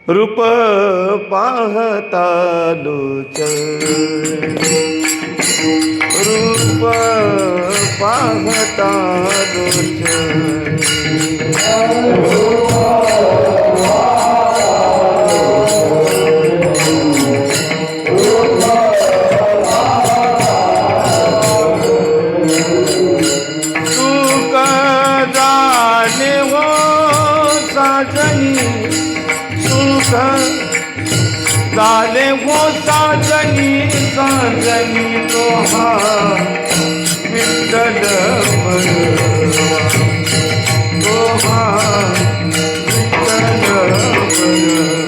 रूप पाहता लोचन, रूप पाहता लोचन, सुख जाने हो साजनी, सुख झाले हो साजनी, साजनी तो हा विठ्ठल बलवा, तो हा विठ्ठल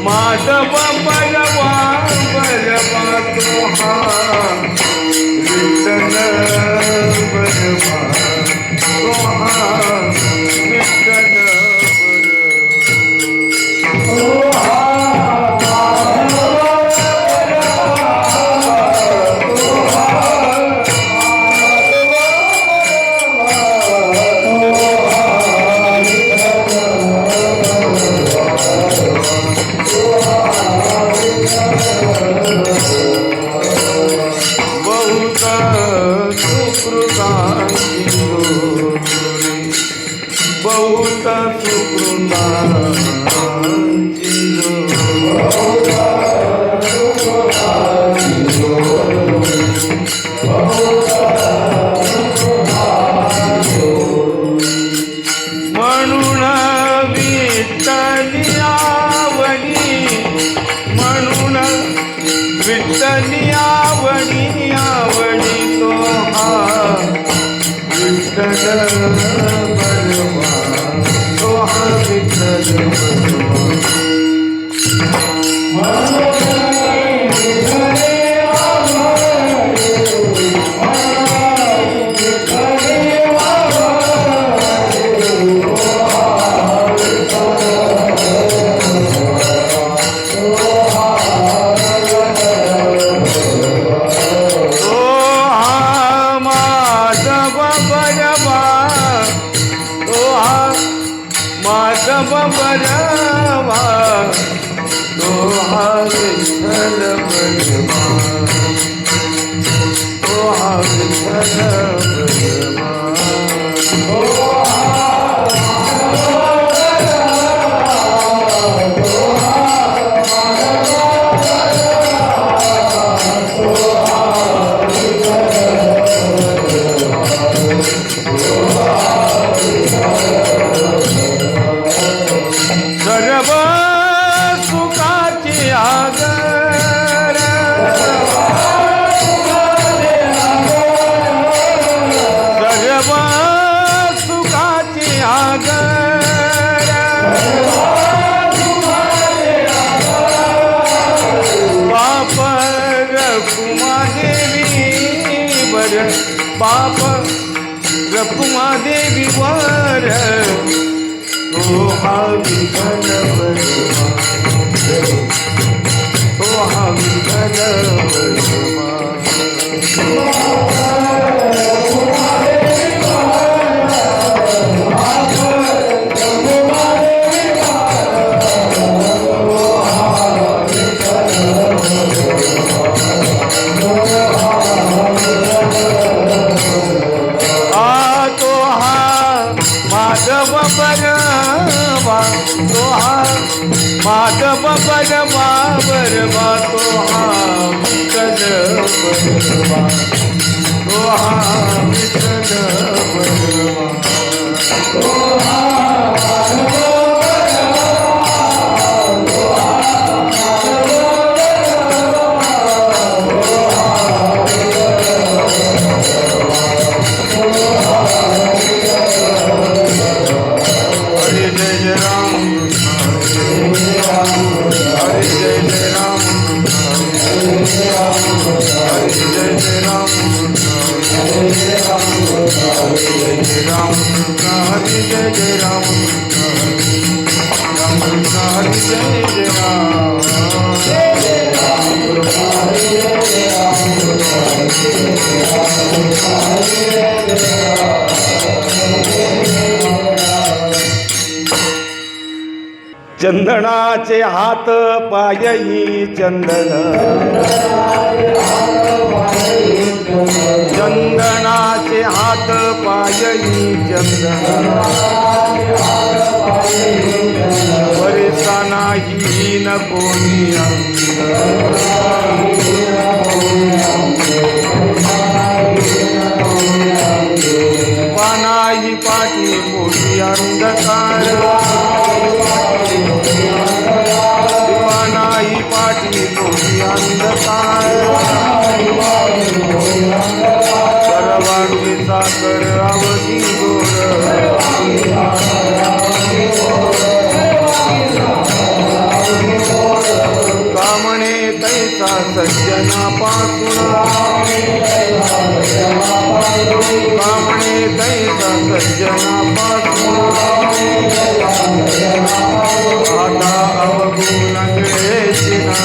माधव बलवा बलवा तो हा विठ्ठल बलवा, तो हा विठ्ठल बहुत म्हणून विठ्ठली आवडी, म्हणून विठ्ठली आवडी, आवडी तो हा विठ्ठल बलवा, तो हा विठ्ठल माधव बलवा, तो हा विठ्ठल बलवा, तो हा विठ्ठल बलवा, सर्व सुखाची आगर, सर्व सुखाची आगर, पाप रखुमादेवी वर, पाप रखुमादेवी वर, तो हा विठ्ठल बलवा, तो हा विठ्ठल बलवा, माधव बलवा, तो हा माधव बलवा बलवा, तो हा विठ्ठल बलवा, तो हा विठ्ठल बलवा, तो हा हरे जय राम राम कृष्ण हरी जय जय राम कृष्ण हरी राम कृष्ण हरी जय जय राम चंदनाचे हात पायही चंदन चंदनाचे हात पायही चंदन वरसा नाही न कोणी पानाही पाठी पोटी अंधकार पानाही पाठी पोटी अंधकार सर्वांगी साकर अवधी गोर कामणे तैसा सज्जना पासून कामणे तैसा सज्जना पासून आता अवगुण मिळेचिना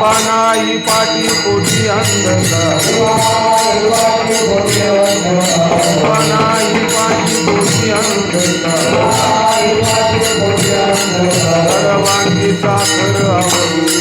पानाई पाठी पोटी अंधकार पानाई पाठी पोटी अंधकार सर्वांगी साखर आवडी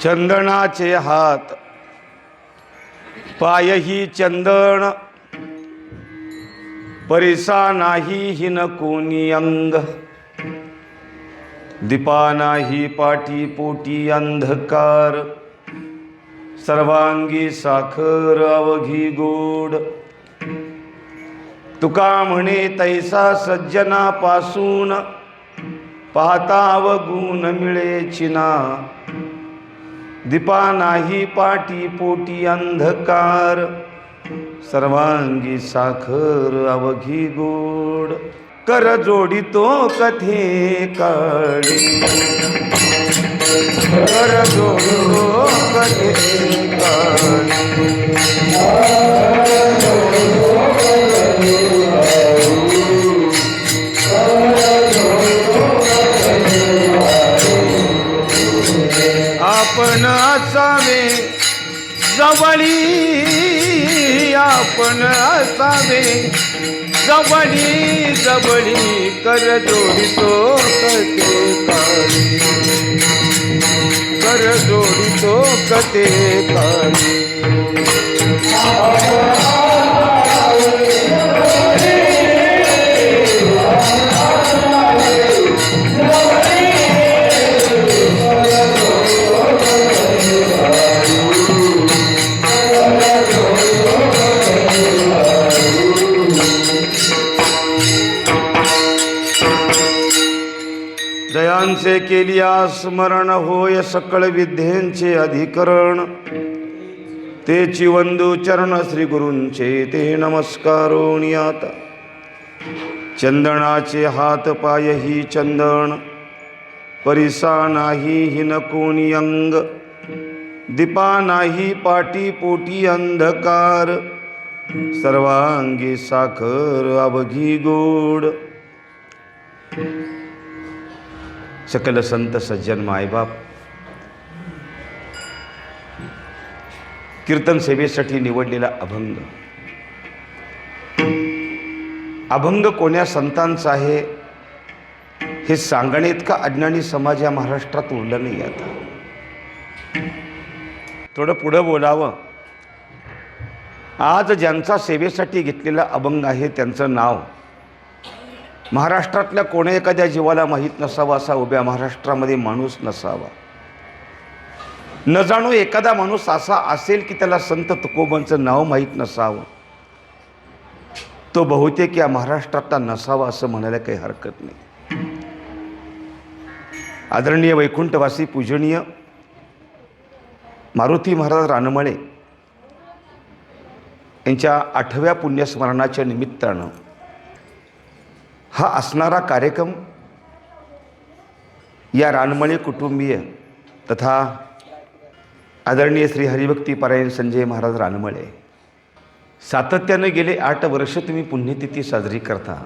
चंदनाचे हात पायही चंदन, परिसा नाही हिन कोणी अंग, दीपा नाही पाठी पोटी अंधकार, सर्वांगी साखर अवघी गोड, तुका म्हणे तैसा सज्जनापासून, पाहता अवगुण मिळे चिना, दीपा नाही पाटी पोटी अंधकार, सर्वांगी साखर अवघी गोड, कर जोडितो कथे काळी, कर जोडितो कथे काळी, कर जोडितो कथे जवळी आपण असावे, जवळी जवळी कर जोडितो कते काळी, कर जोडितो कते काळी. जयांचे केलिया स्मरण होय सकळ विद्येंचे अधिकरण, तेची वंदू चरण श्री गुरूंचे ते नमस्कारोनियात. चंदनाचे हात पाय ही चंदन, परिसा नाही हिन कोणी अंग, दीपा नाही पाटी पोटी अंधकार, सर्वांगी साखर अवघी गोड. सकल संत सज्जन मायबाप, कीर्तन सेवेसाठी निवडलेला अभंग, अभंग कोण्या संतांचा आहे हे सांगणे इतका अज्ञानी समाज या महाराष्ट्रात उरला नाही. आता थोडं पुढं बोलावं. आज ज्यांचा सेवेसाठी घेतलेला अभंग आहे त्यांचं नाव महाराष्ट्रातल्या कोण्या एखाद्या जीवाला माहीत नसावा असा उभ्या महाराष्ट्रामध्ये माणूस नसावा. न जाणू एखादा माणूस असा असेल की त्याला संत तुकोबांचं नाव माहीत नसावं, तो बहुतेक या महाराष्ट्रातला नसावा असं म्हणायला काही हरकत नाही. आदरणीय वैकुंठवासी पूजनीय मारुती महाराज रानमळे यांच्या 8व्या पुण्यस्मरणाच्या निमित्तानं हा असणारा कार्यक्रम या रानमळे कुटुंबीय तथा आदरणीय श्री हरिभक्ती परायण संजय महाराज रानमळे सातत्याने गेले 8 वर्ष तुम्ही पुण्यतिथी साजरी करता.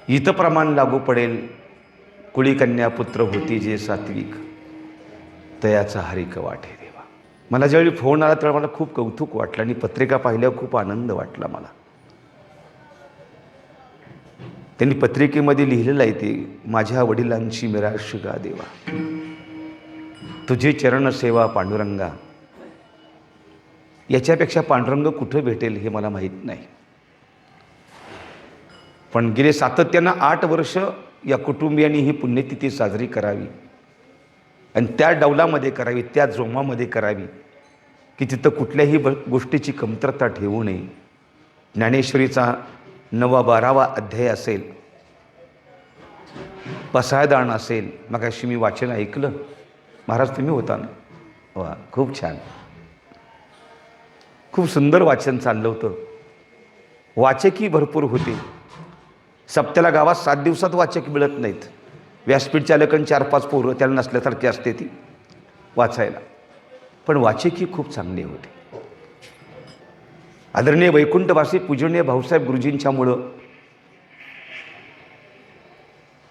इथं प्रमाण लागू पडेल, कुळी कन्या पुत्र होती जे सात्विक, तयाचा हरिक वाटे देवा. मला ज्यावेळी फोन आला तेव्हा मला खूप कौतुक वाटलं आणि पत्रिका पाहिल्यावर खूप आनंद वाटला मला. त्यांनी पत्रिकेमध्ये लिहिलेलं आहे ते, माझ्या वडिलांची मिराशिगा देवा, तुझे चरण सेवा पांडुरंगा. याच्यापेक्षा पांडुरंग कुठं भेटेल हे मला माहीत नाही. पण गेले सातत्यानं 8 वर्ष या कुटुंबियांनी ही पुण्यतिथी साजरी करावी आणि त्या डौलामध्ये करावी, त्या जोमामध्ये करावी की तिथं कुठल्याही गोष्टीची कमतरता ठेवू नये. ज्ञानेश्वरीचा 9वा-12वा अध्याय असेल, पसायदान असेल. मगाशी मी वाचन ऐकलं, महाराज तुम्ही होता ना? वा, खूप छान, खूप सुंदर वाचन चाललं होतं. वाचकही भरपूर होते. सप्त्याला गावात 7 दिवसात वाचक मिळत नाहीत. व्यासपीठ चालकन 4-5 पोरं त्याला नसल्यासारखी असते ती वाचायला, पण वाचकही खूप चांगले होते. आदरणीय वैकुंठवासी पूजनीय भाऊसाहेब गुरुजींच्यामुळं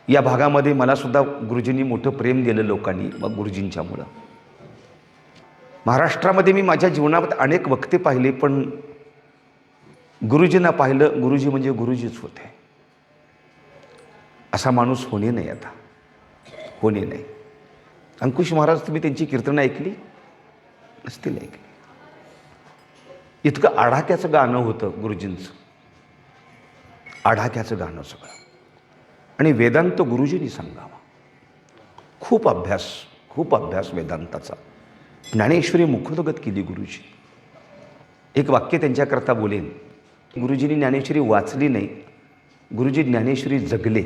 या भागामध्ये मला सुद्धा गुरुजींनी मोठं प्रेम दिलं लोकांनी. मग गुरुजींच्यामुळं महाराष्ट्रामध्ये मी माझ्या जीवनामध्ये अनेक वक्ते पाहिले, पण गुरुजींना पाहिलं. गुरुजी म्हणजे गुरुजीच होते. असा माणूस होणे नाही, आता होणे नाही. अंकुश महाराज, तुम्ही त्यांची कीर्तनं ऐकली नसतील ऐकली. इतकं आढाक्याचं गाणं होतं गुरुजींचं, आढाक्याचं गाणं सगळं. आणि वेदांत गुरुजींनी सांगावा. खूप अभ्यास वेदांताचा. ज्ञानेश्वरी मुखोद्गत केली गुरुजी. एक वाक्य त्यांच्याकरता बोलेन. गुरुजींनी ज्ञानेश्वरी वाचली नाही, गुरुजी ज्ञानेश्वरी जगले.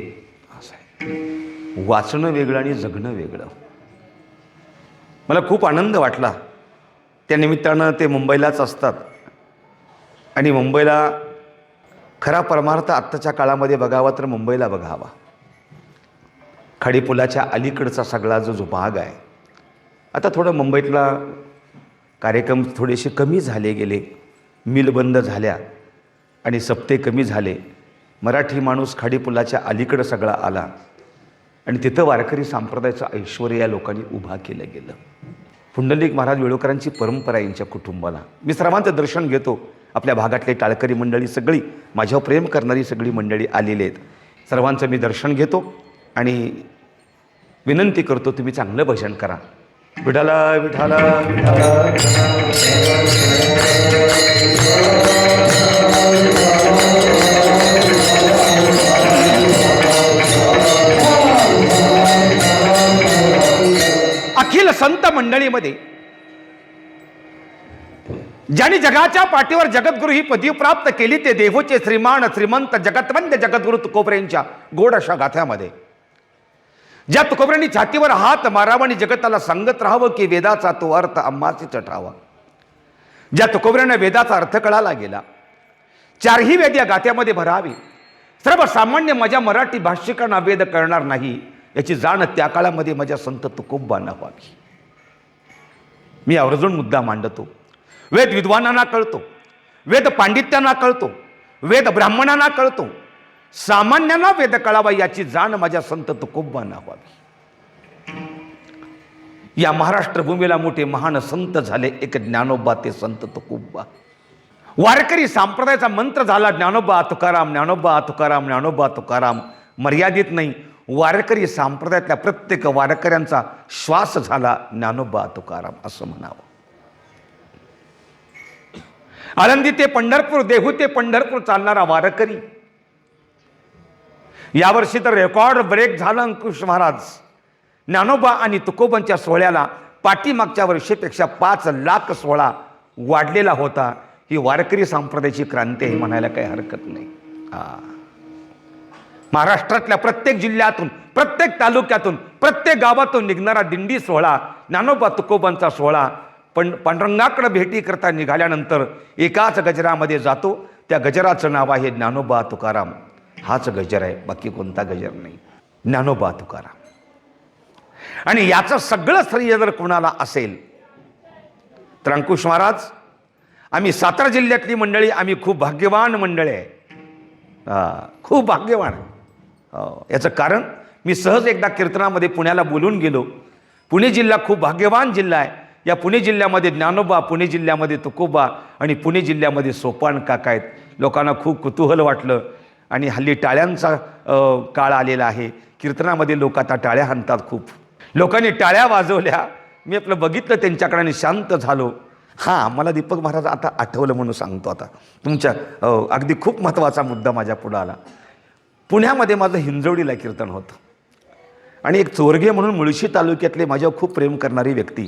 असं आहे, वाचणं वेगळं आणि जगणं वेगळं. मला खूप आनंद वाटला. त्या निमित्तानं ते मुंबईलाच असतात आणि मुंबईला खरा परमार्थ आत्ताच्या काळामध्ये बघावा तर मुंबईला बघावा. खाडीपुलाच्या अलीकडचा सगळा जो भाग आहे, आता थोडं मुंबईतला कार्यक्रम थोडेसे कमी झाले गेले. मिल बंद झाल्या आणि सप्ते कमी झाले. मराठी माणूस खाडीपुलाच्या अलीकडं सगळा आला आणि तिथं वारकरी संप्रदायाचं ऐश्वर्य या लोकांनी उभा केलं गेलं. पुंडलिक महाराज वेळुकरांची परंपरा आहे यांच्या कुटुंबाला. मी सर्वांचं दर्शन घेतो. आपल्या भागातले टाळकरी मंडळी सगळी, माझ्यावर प्रेम करणारी सगळी मंडळी आलेली आहेत. सर्वांचं मी दर्शन घेतो आणि विनंती करतो, तुम्ही चांगलं भजन करा. विठाला विठाला अखिल संत मंडळीमध्ये ज्यांनी जगाच्या पाठीवर जगद्गुरु ही पदवी प्राप्त केली ते देवोचे श्रीमान श्रीमंत जगतवंत जगद्गुरु तुकोबऱ्यांच्या गोड अशा गाथ्यामध्ये ज्या तुकोबऱ्यांनी छातीवर हात मारावा आणि जगताला सांगत राहावं की वेदाचा तो अर्थ आम्हासी चढावा, ज्या तुकोबऱ्यांना वेदाचा अर्थ कळाला गेला, चारही वेद या गाथ्यामध्ये भरावी. सर्वसामान्य माझ्या मराठी भाषिकांना वेद कळणार नाही याची जाण त्या काळामध्ये माझ्या संत तुकोबांना व्हावी. मी आवर्जून मुद्दा मांडतो. वेद विद्वानांना कळतो, वेद पांडित्यांना कळतो, वेद ब्राह्मणांना कळतो, सामान्यांना वेद कळावा याची जाण माझ्या संत तुकोबांना व्हावी. या महाराष्ट्र भूमीला मोठे महान संत झाले एक ज्ञानोबा ते संत तुकोबा. वारकरी संप्रदायाचा मंत्र झाला ज्ञानोबा तुकाराम, ज्ञानोबा तुकाराम, ज्ञानोबा तुकाराम. मर्यादित नाही, वारकरी संप्रदायातल्या प्रत्येक वारकऱ्यांचा श्वास झाला ज्ञानोबा तुकाराम असं म्हणावं. आळंदी ते पंढरपूर, देहू ते पंढरपूर चालणारा वारकरी. यावर्षी तर रेकॉर्ड ब्रेक झाला. अंकुश महाराज ज्ञानोबा आणि तुकोबांच्या सोहळ्याला पाठीमागच्या वर्षीपेक्षा 5 लाख सोहळा वाढलेला होता. ही वारकरी संप्रदायाची क्रांती आहे म्हणायला काही हरकत नाही. महाराष्ट्रातल्या प्रत्येक जिल्ह्यातून, प्रत्येक तालुक्यातून, प्रत्येक गावातून निघणारा दिंडी सोहळा ज्ञानोबा तुकोबांचा सोहळा पांडुरंगाकडे भेटी करता निघाल्यानंतर एकाच गजरामध्ये जातो. त्या गजराचं नाव आहे ज्ञानोबा तुकाराम. हाच गजर आहे, बाकी कोणता गजर नाही. ज्ञानोबा तुकाराम. आणि याचं सगळं श्रेय जर कोणाला असेल तर अंकुश महाराज, आम्ही सातारा जिल्ह्यातली मंडळी, आम्ही खूप भाग्यवान मंडळी आहे. खूप भाग्यवान. याचं कारण मी सहज एकदा कीर्तनामध्ये पुण्याला बोलून गेलो. पुणे जिल्हा खूप भाग्यवान जिल्हा आहे. या पुणे जिल्ह्यामध्ये ज्ञानोबा, पुणे जिल्ह्यामध्ये तुकोबा आणि पुणे जिल्ह्यामध्ये सोपान काका आहेत. लोकांना खूप कुतूहल वाटलं आणि हल्ली टाळ्यांचा काळ आलेला आहे. कीर्तनामध्ये लोक आता टाळ्या हाणतात. खूप लोकांनी टाळ्या वाजवल्या. मी आपलं बघितलं त्यांच्याकडे आणि शांत झालो. हां, मला दीपक महाराज आता आठवलं म्हणून सांगतो. आता तुमच्या अगदी खूप महत्त्वाचा मुद्दा माझ्या पुढं आला. पुण्यामध्ये माझं हिंजवडीला कीर्तन होतं आणि एक चोरगे म्हणून मुळशी तालुक्यातले माझ्यावर खूप प्रेम करणारी व्यक्ती,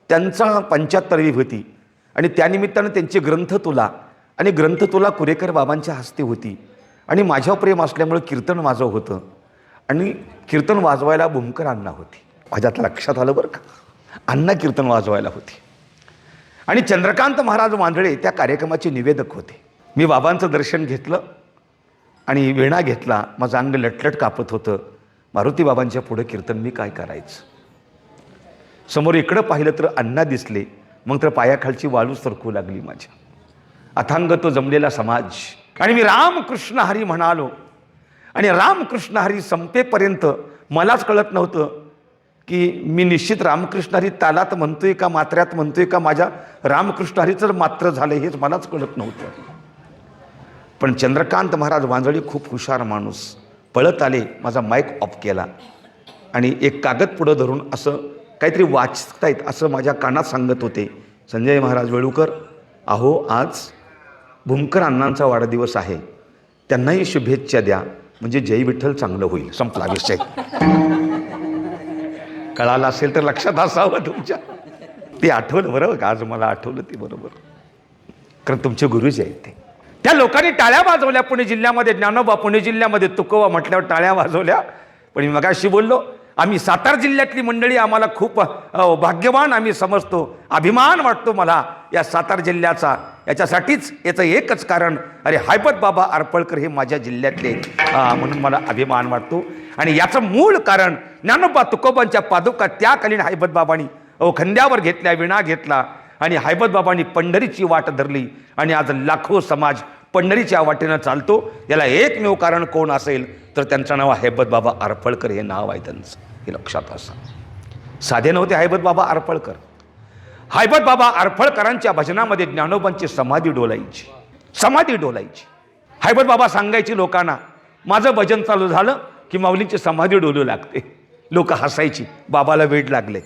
त्यांचा 75वी होती आणि त्यानिमित्तानं त्यांचे ग्रंथतुला आणि ग्रंथतुला कुरेकर बाबांच्या हस्ते होती आणि माझ्यावर प्रेम असल्यामुळे कीर्तन वाजव होतं आणि कीर्तन वाजवायला भूमकर अण्णा होती. माझ्या आता लक्षात आलं बरं का, अण्णा कीर्तन वाजवायला होती आणि चंद्रकांत महाराज मांदळे त्या कार्यक्रमाचे निवेदक होते. मी बाबांचं दर्शन घेतलं आणि वेणा घेतला. माझं अंग लटलट कापत होतं. मारुती बाबांच्या पुढे कीर्तन मी काय करायचं. समोर इकडं पाहिलं तर अण्णा दिसले. मग तर पायाखालची वाळू सरकू लागली माझ्या. अथांग तो जमलेला समाज आणि मी रामकृष्ण हरी म्हणालो आणि रामकृष्ण हरी संपेपर्यंत मलाच कळत नव्हतं की मी निश्चित रामकृष्ण हरी तालात म्हणतोय का मात्र्यात म्हणतोय का माझ्या रामकृष्ण हरीचं मात्र झालं हेच मलाच कळत नव्हतं. पण चंद्रकांत महाराज वांजळी खूप हुशार माणूस पळत आले, माझा माईक ऑफ केला आणि एक कागद पुढं धरून असं काहीतरी वाचतायत असं माझ्या कानात सांगत होते. संजय महाराज वेळुकर, अहो आज भूमकर अण्णांचा वाढदिवस आहे, त्यांनाही शुभेच्छा द्या म्हणजे जय विठ्ठल चांगलं होईल. संपला विषय. कळालं असेल तर लक्षात असावं तुमच्या. ते आठवलं बरोबर का, आज मला आठवलं ते बरोबर, कारण तुमचे गुरुजी आहेत ते. त्या लोकांनी टाळ्या वाजवल्या पुणे जिल्ह्यामध्ये. ज्ञानोबा पुणे जिल्ह्यामध्ये तुकोबा म्हटल्यावर टाळ्या वाजवल्या. पण मी मगाशी बोललो, आम्ही सातारा जिल्ह्यातली मंडळी आम्हाला खूप भाग्यवान आम्ही समजतो. अभिमान वाटतो मला या सातारा जिल्ह्याचा. याच्यासाठीच याचं एकच कारण, अरे हैबत बाबा आरपळकर हे माझ्या जिल्ह्यातले म्हणून मला अभिमान वाटतो. आणि याचं मूळ कारण ज्ञानोबा तुकोबांच्या पादुका त्याकालीन हैबत बाबांनी खंद्यावर घेतल्या, विणा घेतला आणि हैबत बाबांनी पंढरीची वाट धरली आणि आज लाखो समाज पंढरीच्या वाटेनं चालतो. याला एकमेव कारण कोण असेल तर त्यांचं नाव हैबत बाबा आरपळकर हे नाव आहे त्यांचं. हे लक्षात असा. साधे नव्हते हैबत बाबा आरपळकर. हैबत बाबा अरफळकरांच्या भजनामध्ये ज्ञानोबांची समाधी डोलायची, समाधी डोलायची. हैबत बाबा सांगायची लोकांना, माझं भजन चालू झालं की माऊलींची समाधी डोलू लागते. लोक हसायची, बाबाला वेड लागले.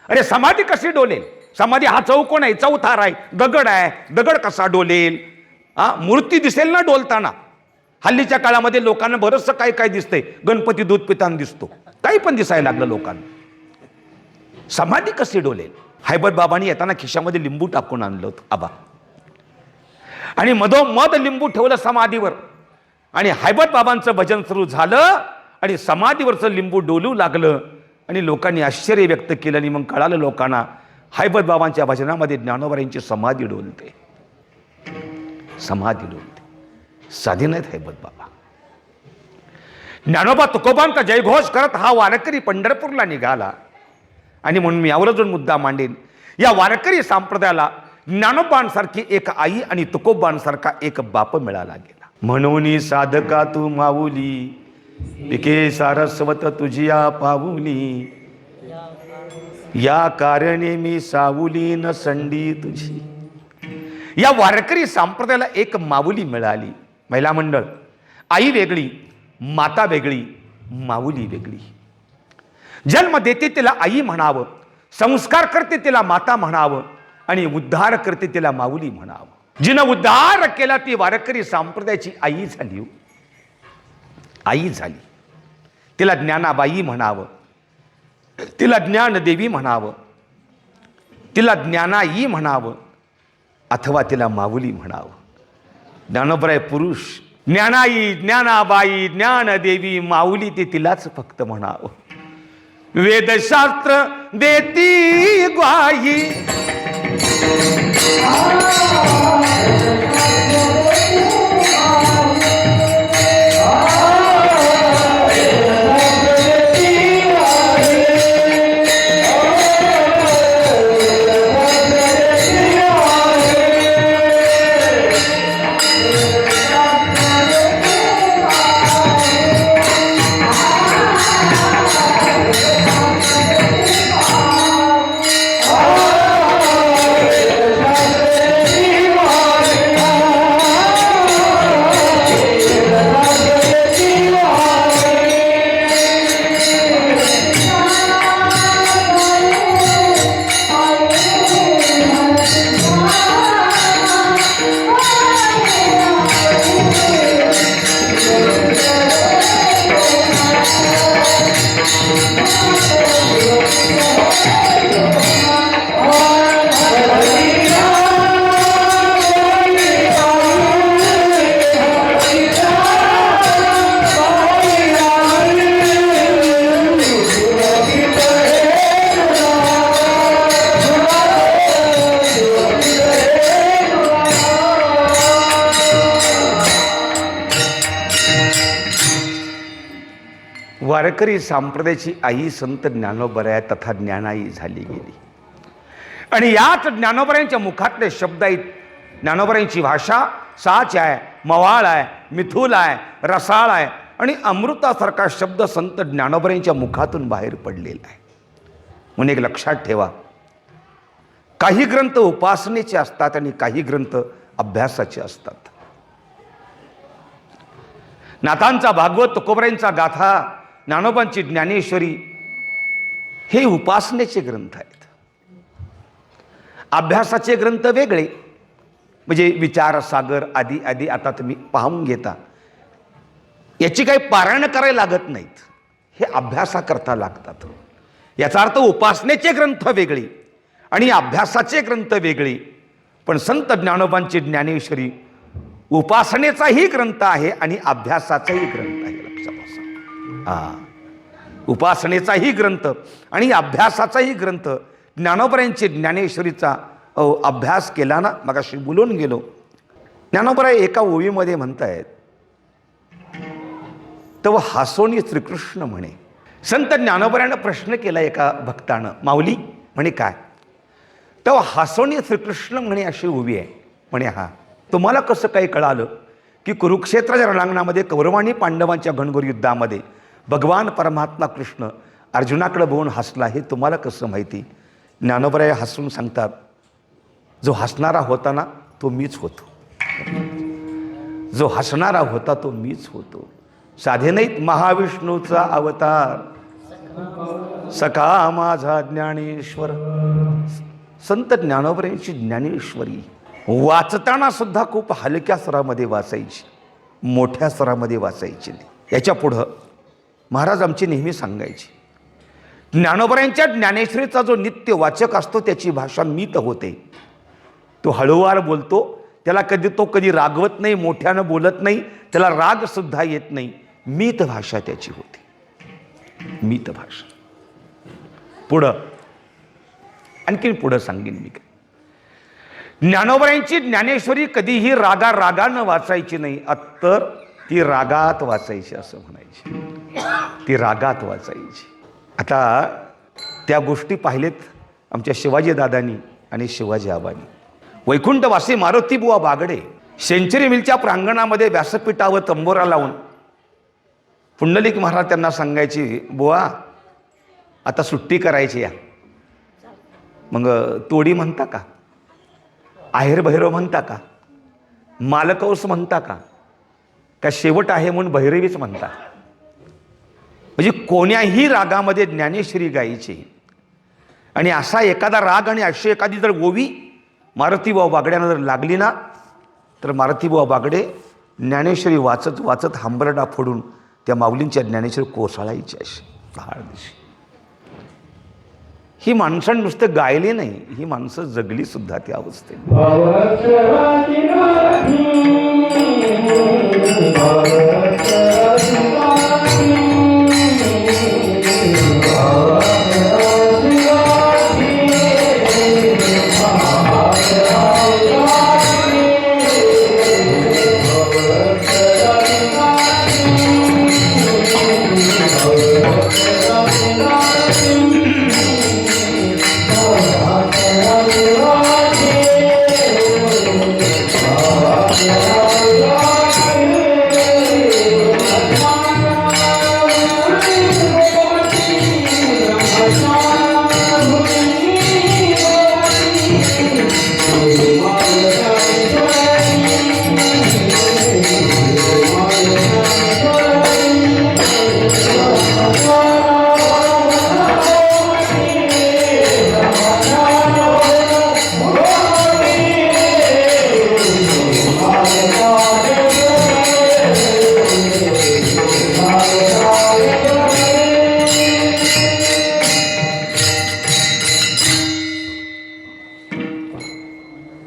अरे समाधी कशी डोलेल? समाधी हा चौकोन आहे, चौथार आहे, दगड आहे, दगड कसा डोलेल? मूर्ती दिसेल ना डोलताना. हल्लीच्या काळामध्ये लोकांना बरंचसं काय काय दिसतंय. गणपती दूध पिताना दिसतो, काही पण दिसायला लागलं लोकांना. समाधी कशी डोलेल? हैबत बाबांनी येताना खिशामध्ये लिंबू टाकून आणलं होतं आबा, आणि मधोमध लिंबू ठेवलं समाधीवर. आणि हैबत बाबांचं भजन सुरू झालं आणि समाधीवरचं लिंबू डोलू लागलं. आणि लोकांनी आश्चर्य व्यक्त केलं. आणि मग कळालं लोकांना, हैबत बाबांच्या भजनामध्ये ज्ञानोबांची समाधी डोलते, समाधी डोलते. साधी नाहीत हैबत बाबा. ज्ञानोबा तुकोबांचा जयघोष करत हा वारकरी पंढरपूरला निघाला. आणि म्हणून मी यावर जो मुद्दा मांडेन, या वारकरी संप्रदायाला ज्ञानोबांसारखी एक आई आणि तुकोबांसारखा एक बाप मिळाला गेला. म्हणून साधका तू माऊली, पिके सारस्वत तुझिया पाऊली, या कारणे मी सावली न संडी तुझी. या वारकरी संप्रदायाला एक माऊली मिळाली. महिला मंडळ, आई वेगळी, माता वेगळी, माऊली वेगळी. जन्म देते तिला आई म्हणावं, संस्कार करते तिला माता म्हणावं, आणि उद्धार करते तिला माऊली म्हणावं. जिनं उद्धार केला ती वारकरी संप्रदायाची आई झाली, आई झाली. तिला ज्ञानाबाई म्हणावं, तिला ज्ञानदेवी म्हणावं, तिला ज्ञानाई म्हणावं, अथवा तिला माऊली म्हणावं. ज्ञानोबराय पुरुष, ज्ञानाई, ज्ञानाबाई, ज्ञानदेवी, माऊली ते तिलाच फक्त म्हणावं. वेदशास्त्र देती ग्वाही, वारकरी संप्रदायाची आई संत ज्ञानोबराय तथा ज्ञानाई झाली गेली. आणि याच ज्ञानोबरायांच्या मुखातले शब्द आहेत. ज्ञानोबरायांची भाषा साच आहे, मवाळ आहे, मिथुल आहे, रसाळ आहे, आणि अमृतासारखा शब्द संत ज्ञानोबरायांच्या मुखातून बाहेर पडलेला आहे. म्हणून एक लक्षात ठेवा, काही ग्रंथ उपासनेचे असतात आणि काही ग्रंथ अभ्यासाचे असतात. नाथांचा भागवत, तुकोबरायांचा गाथा, ज्ञानोबांची ज्ञानेश्वरी हे उपासनेचे ग्रंथ आहेत. अभ्यासाचे ग्रंथ वेगळे, म्हणजे विचारसागर आदी आदी आता तुम्ही पाहून घेता. याची काही पारायण करायला लागत नाहीत, हे अभ्यासाकरता लागतात. याचा अर्थ उपासनेचे ग्रंथ वेगळे आणि अभ्यासाचे ग्रंथ वेगळे. पण संत ज्ञानोबांची ज्ञानेश्वरी उपासनेचाही ग्रंथ आहे आणि अभ्यासाचाही ग्रंथ आहे. उपासनेचाही ग्रंथ आणि अभ्यासाचाही ग्रंथ. ज्ञानोबरायांची ज्ञानेश्वरीचा अभ्यास केला ना, मगाशी बोलून गेलो. ज्ञानोबराय एका ओवीमध्ये म्हणतायत, तव हासोनी श्रीकृष्ण म्हणे. संत ज्ञानोबरायानं प्रश्न केला एका भक्तानं, माऊली म्हणे काय? तव हासोनी श्रीकृष्ण म्हणे अशी ओवी आहे. म्हणे हा, तुम्हाला कसं काही कळालं की कुरुक्षेत्राच्या रणांगणामध्ये कौरवांनी पांडवांच्या घनघोर युद्धामध्ये भगवान परमात्मा कृष्ण अर्जुनाकडे बघून हसला, हे तुम्हाला कसं माहिती? ज्ञानोबराय हसून सांगतात, जो हसणारा होता ना तो मीच होतो. जो हसणारा होता तो मीच होतो. साधे नाहीत महाविष्णूचा अवतार, सखा माझा ज्ञानेश्वर. संत ज्ञानोबरायांची ज्ञानेश्वरी वाचताना सुद्धा खूप हलक्या स्वरामध्ये वाचायची, मोठ्या स्वरामध्ये वाचायची नाही. याच्या पुढं महाराज आमचे नेहमी सांगायचे, ज्ञानोबरायांच्या ज्ञानेश्वरीचा जो नित्य वाचक असतो त्याची भाषा मीत होते. तो हळूवार बोलतो, त्याला कधी रागवत नाही, मोठ्यानं बोलत नाही, त्याला राग सुद्धा येत नाही. मीत भाषा त्याची होती, मीत भाषा. पुढं आणखीन पुढं सांगेन मी काय. ज्ञानोबरायांची ज्ञानेश्वरी कधीही रागानं वाचायची नाही, तर ती रागात वाचायची असं म्हणायची, ती रागात वाचायची. आता त्या गोष्टी पाहिलेत आमच्या शिवाजी दादांनी आणि शिवाजी आबांनी. वैकुंठवासी मारुतीबुवा बागडे सेंचुरी मिलच्या प्रांगणामध्ये व्यासपीठावर तंबोरा लावून पुंडलिक महाराज त्यांना सांगायची, बुवा आता सुट्टी करायची या. मग तोडी म्हणता का, आहेर भैरव म्हणता का, मालकौस म्हणता का, का शेवट आहे म्हणून भैरवीच म्हणता. म्हणजे कोण्याही रागामध्ये ज्ञानेश्वरी गायची. आणि असा एखादा राग आणि अशी एखादी जर ओवी मारुतीबुवा बागड्यांना जर लागली ना, तर मारुतीबुवा बागडे ज्ञानेश्वरी वाचत वाचत हंबरडा फोडून त्या माऊलींच्या ज्ञानेश्वरी कोसळायची अशी पहाड दिशी. ही माणसं नुसतं गायली नाही, ही माणसं जगली सुद्धा त्या अवस्थेत.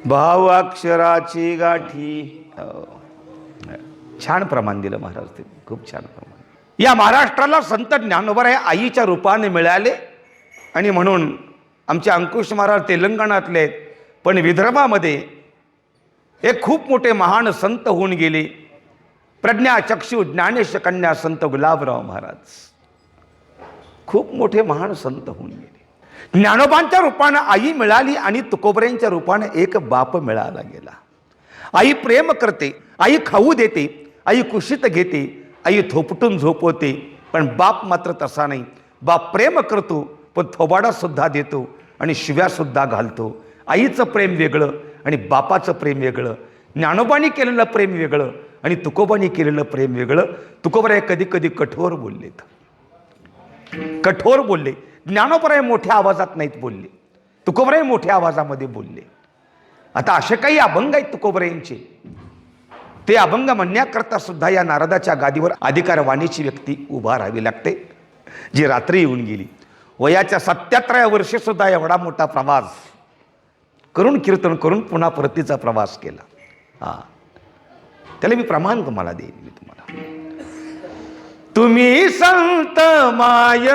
भाव अक्षराची गाठी. छान प्रमाण दिलं महाराज, ते खूप छान प्रमाण. या महाराष्ट्राला संत ज्ञानोबराय आईच्या रूपाने मिळाले. आणि म्हणून आमचे अंकुश महाराज तेलंगणातले आहेत, पण विदर्भामध्ये एक खूप मोठे महान संत होऊन गेले. प्रज्ञा चक्षु ज्ञानेश कन्या संत गुलाबराव महाराज खूप मोठे महान संत होऊन गेले. ज्ञानोबांच्या रूपानं आई मिळाली आणि तुकोबऱ्यांच्या रूपानं एक बाप मिळाला गेला. आई प्रेम करते, आई खाऊ देते, आई कुशीत घेते, आई थोपटून झोपवते. पण बाप मात्र तसा नाही. बाप प्रेम करतो, पण थोबाडा सुद्धा देतो आणि शिव्यासुद्धा घालतो. आईचं प्रेम वेगळं आणि बापाचं प्रेम वेगळं. ज्ञानोबांनी केलेलं प्रेम वेगळं आणि तुकोबांनी केलेलं प्रेम वेगळं. तुकोबराय कधी कधी कठोर बोललेत, कठोर बोलले. ज्ञानोबराय मोठ्या आवाजात नाहीत बोलले, तुकोबराय मोठ्या आवाजामध्ये बोलले. आता असे काही अभंग आहेत तुकोबरायांचे, ते अभंग म्हणण्याकरता सुद्धा या नारदाच्या गादीवर अधिकारवाणीची व्यक्ती उभा राहावी लागते, जी रात्री येऊन गेली. वयाच्या 77व्या वर्षी सुद्धा एवढा मोठा प्रवास करून, कीर्तन करून पुन्हा परतीचा प्रवास केला. त्याला मी प्रमाण तुम्हाला देईन. मी तुम्हाला, तुम्ही संत माय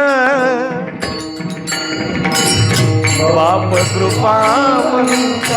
बाप कृपावंत,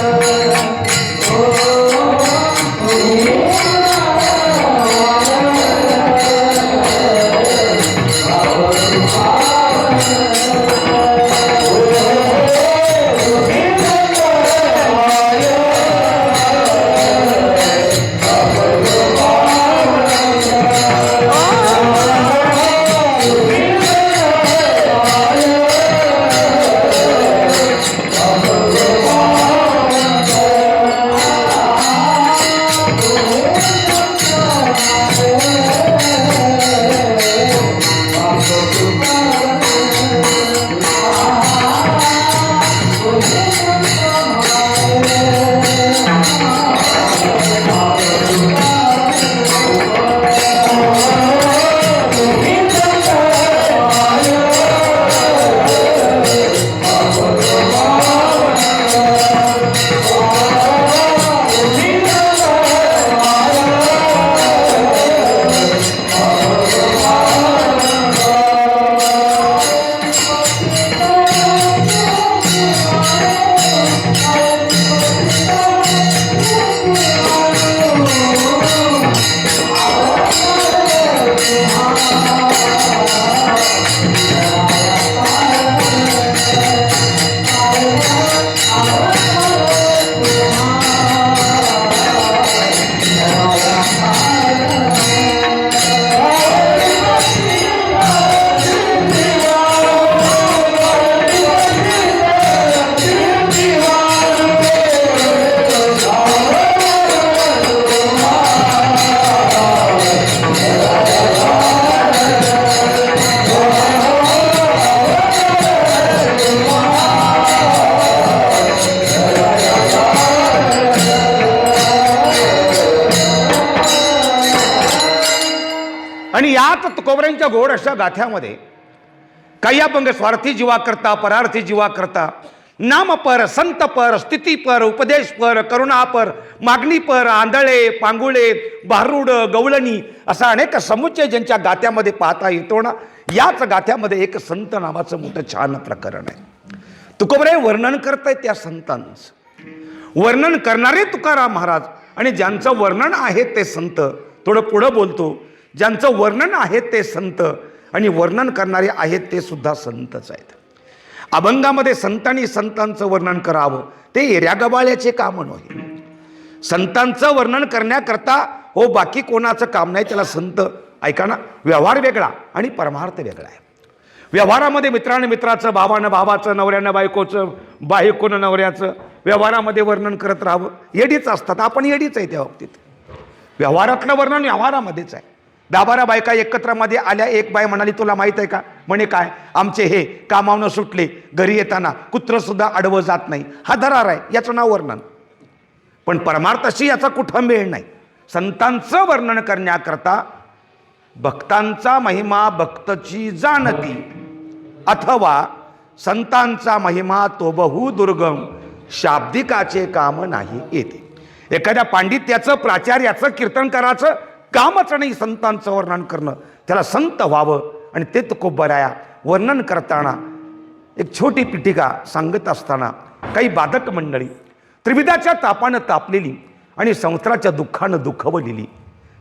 तुकोबरायांच्या गोड अशा गाथ्यामध्ये काही अभंग स्वार्थी जीवा करता, परार्थी जीवा करता, नाम पर, संत पर, स्थिती पर, उपदेश पर, करुणा पर, मागणी पर, आंधळे, पांगुळे, भारूड, गवळणी असा अनेक समुच्चय ज्यांच्या गाथ्यामध्ये पाहता येतो ना, याच गाथ्यामध्ये एक संत नावाचं मोठं छान प्रकरण आहे. तुकोबराय वर्णन करतायत त्या संतांचं. वर्णन करणारे तुकाराम महाराज आणि ज्यांचं वर्णन आहे ते संत. थोडं पुढं बोलतो, ज्यांचं वर्णन आहे ते संत आणि वर्णन करणारे आहेत ते सुद्धा संतच आहेत. अभंगामध्ये संतांनी संतांचं वर्णन करावं ते एऱ्या गबाळ्याचे काम नव्हे. संतांचं वर्णन करण्याकरता हो बाकी कोणाचं काम नाही. त्याला संत, ऐका ना, व्यवहार वेगळा आणि परमार्थ वेगळा आहे. व्यवहारामध्ये मित्रानं मित्राचं, भावानं भावाचं, नवऱ्यानं बायकोचं, बायकोनं नवऱ्याचं व्यवहारामध्ये वर्णन करत राहावं. येडीच असतात, आपण येडीच आहे त्या बाबतीत. व्यवहारातलं वर्णन व्यवहारामध्येच आहे. 10-12 बायका एकत्रमध्ये आल्या, एक बाय म्हणाली तुला माहीत आहे का? म्हणे काय? आमचे हे कामावनं सुटले, घरी येताना कुत्रंसुद्धा आडवं जात नाही. हा दरार आहे, याचं नाव वर्णन. पण परमार्थाशी याचा कुठं मेळ नाही. संतांचं वर्णन करण्याकरता भक्तांचा महिमा भक्तची जाणती, अथवा संतांचा महिमा तो बहु दुर्गम, शाब्दिकाचे काम नाही येते. एखाद्या पांडित्याचं, प्राचार्याचं, कीर्तनकाराचं कामच नाही संतांचं वर्णन करणं. त्याला संत व्हावं. आणि ते तुकोबराया वर्णन करताना एक छोटी पिटिका सांगत असताना काही बाधक मंडळी, त्रिविधाच्या तापानं तापलेली आणि संसाराच्या दुःखानं दुःखवलेली,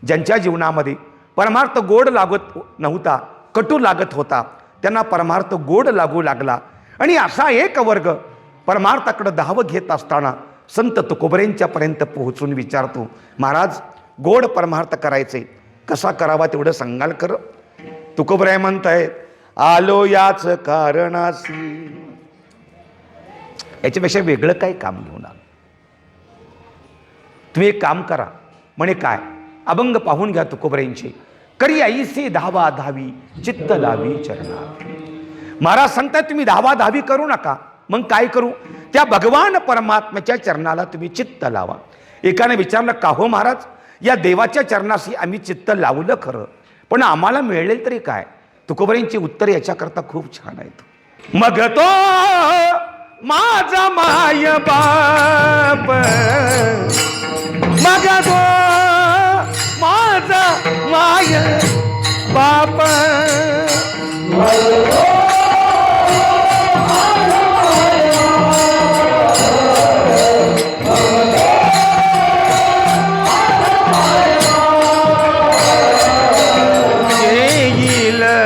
ज्यांच्या जीवनामध्ये परमार्थ गोड लागत नव्हता, कटू लागत होता, त्यांना परमार्थ गोड लागू लागला. आणि असा एक वर्ग परमार्थाकडे धाव घेत असताना संत तुकोबरायांच्यापर्यंत पोहोचून विचारतो, महाराज गोड परमार्थ करायचे, कसा करावा तेवढं सांगाल कर? तुकोबराय म्हणतायत, आलो याच कारणासी. याच्यापेक्षा वेगळं काय काम घेऊन आलो? तुम्ही एक काम करा. म्हणे काय? अभंग पाहून घ्या तुकोबरायांचे. करी ऐसी धावा धावी, चित्त लावी चरणा. महाराज सांगताय तुम्ही धावा धावी करू नका. मग काय करू? त्या भगवान परमात्म्याच्या चरणाला तुम्ही चित्त लावा. एकाने विचारलं, का हो महाराज, या देवाच्या चरणाशी आम्ही चित्त लावलं खरं, पण आम्हाला मिळेल तरी काय? तुकोबरायांची उत्तर याच्याकरता खूप छान आहेत. मग तो माझा माय बाप, मग तो माझा माय बाप,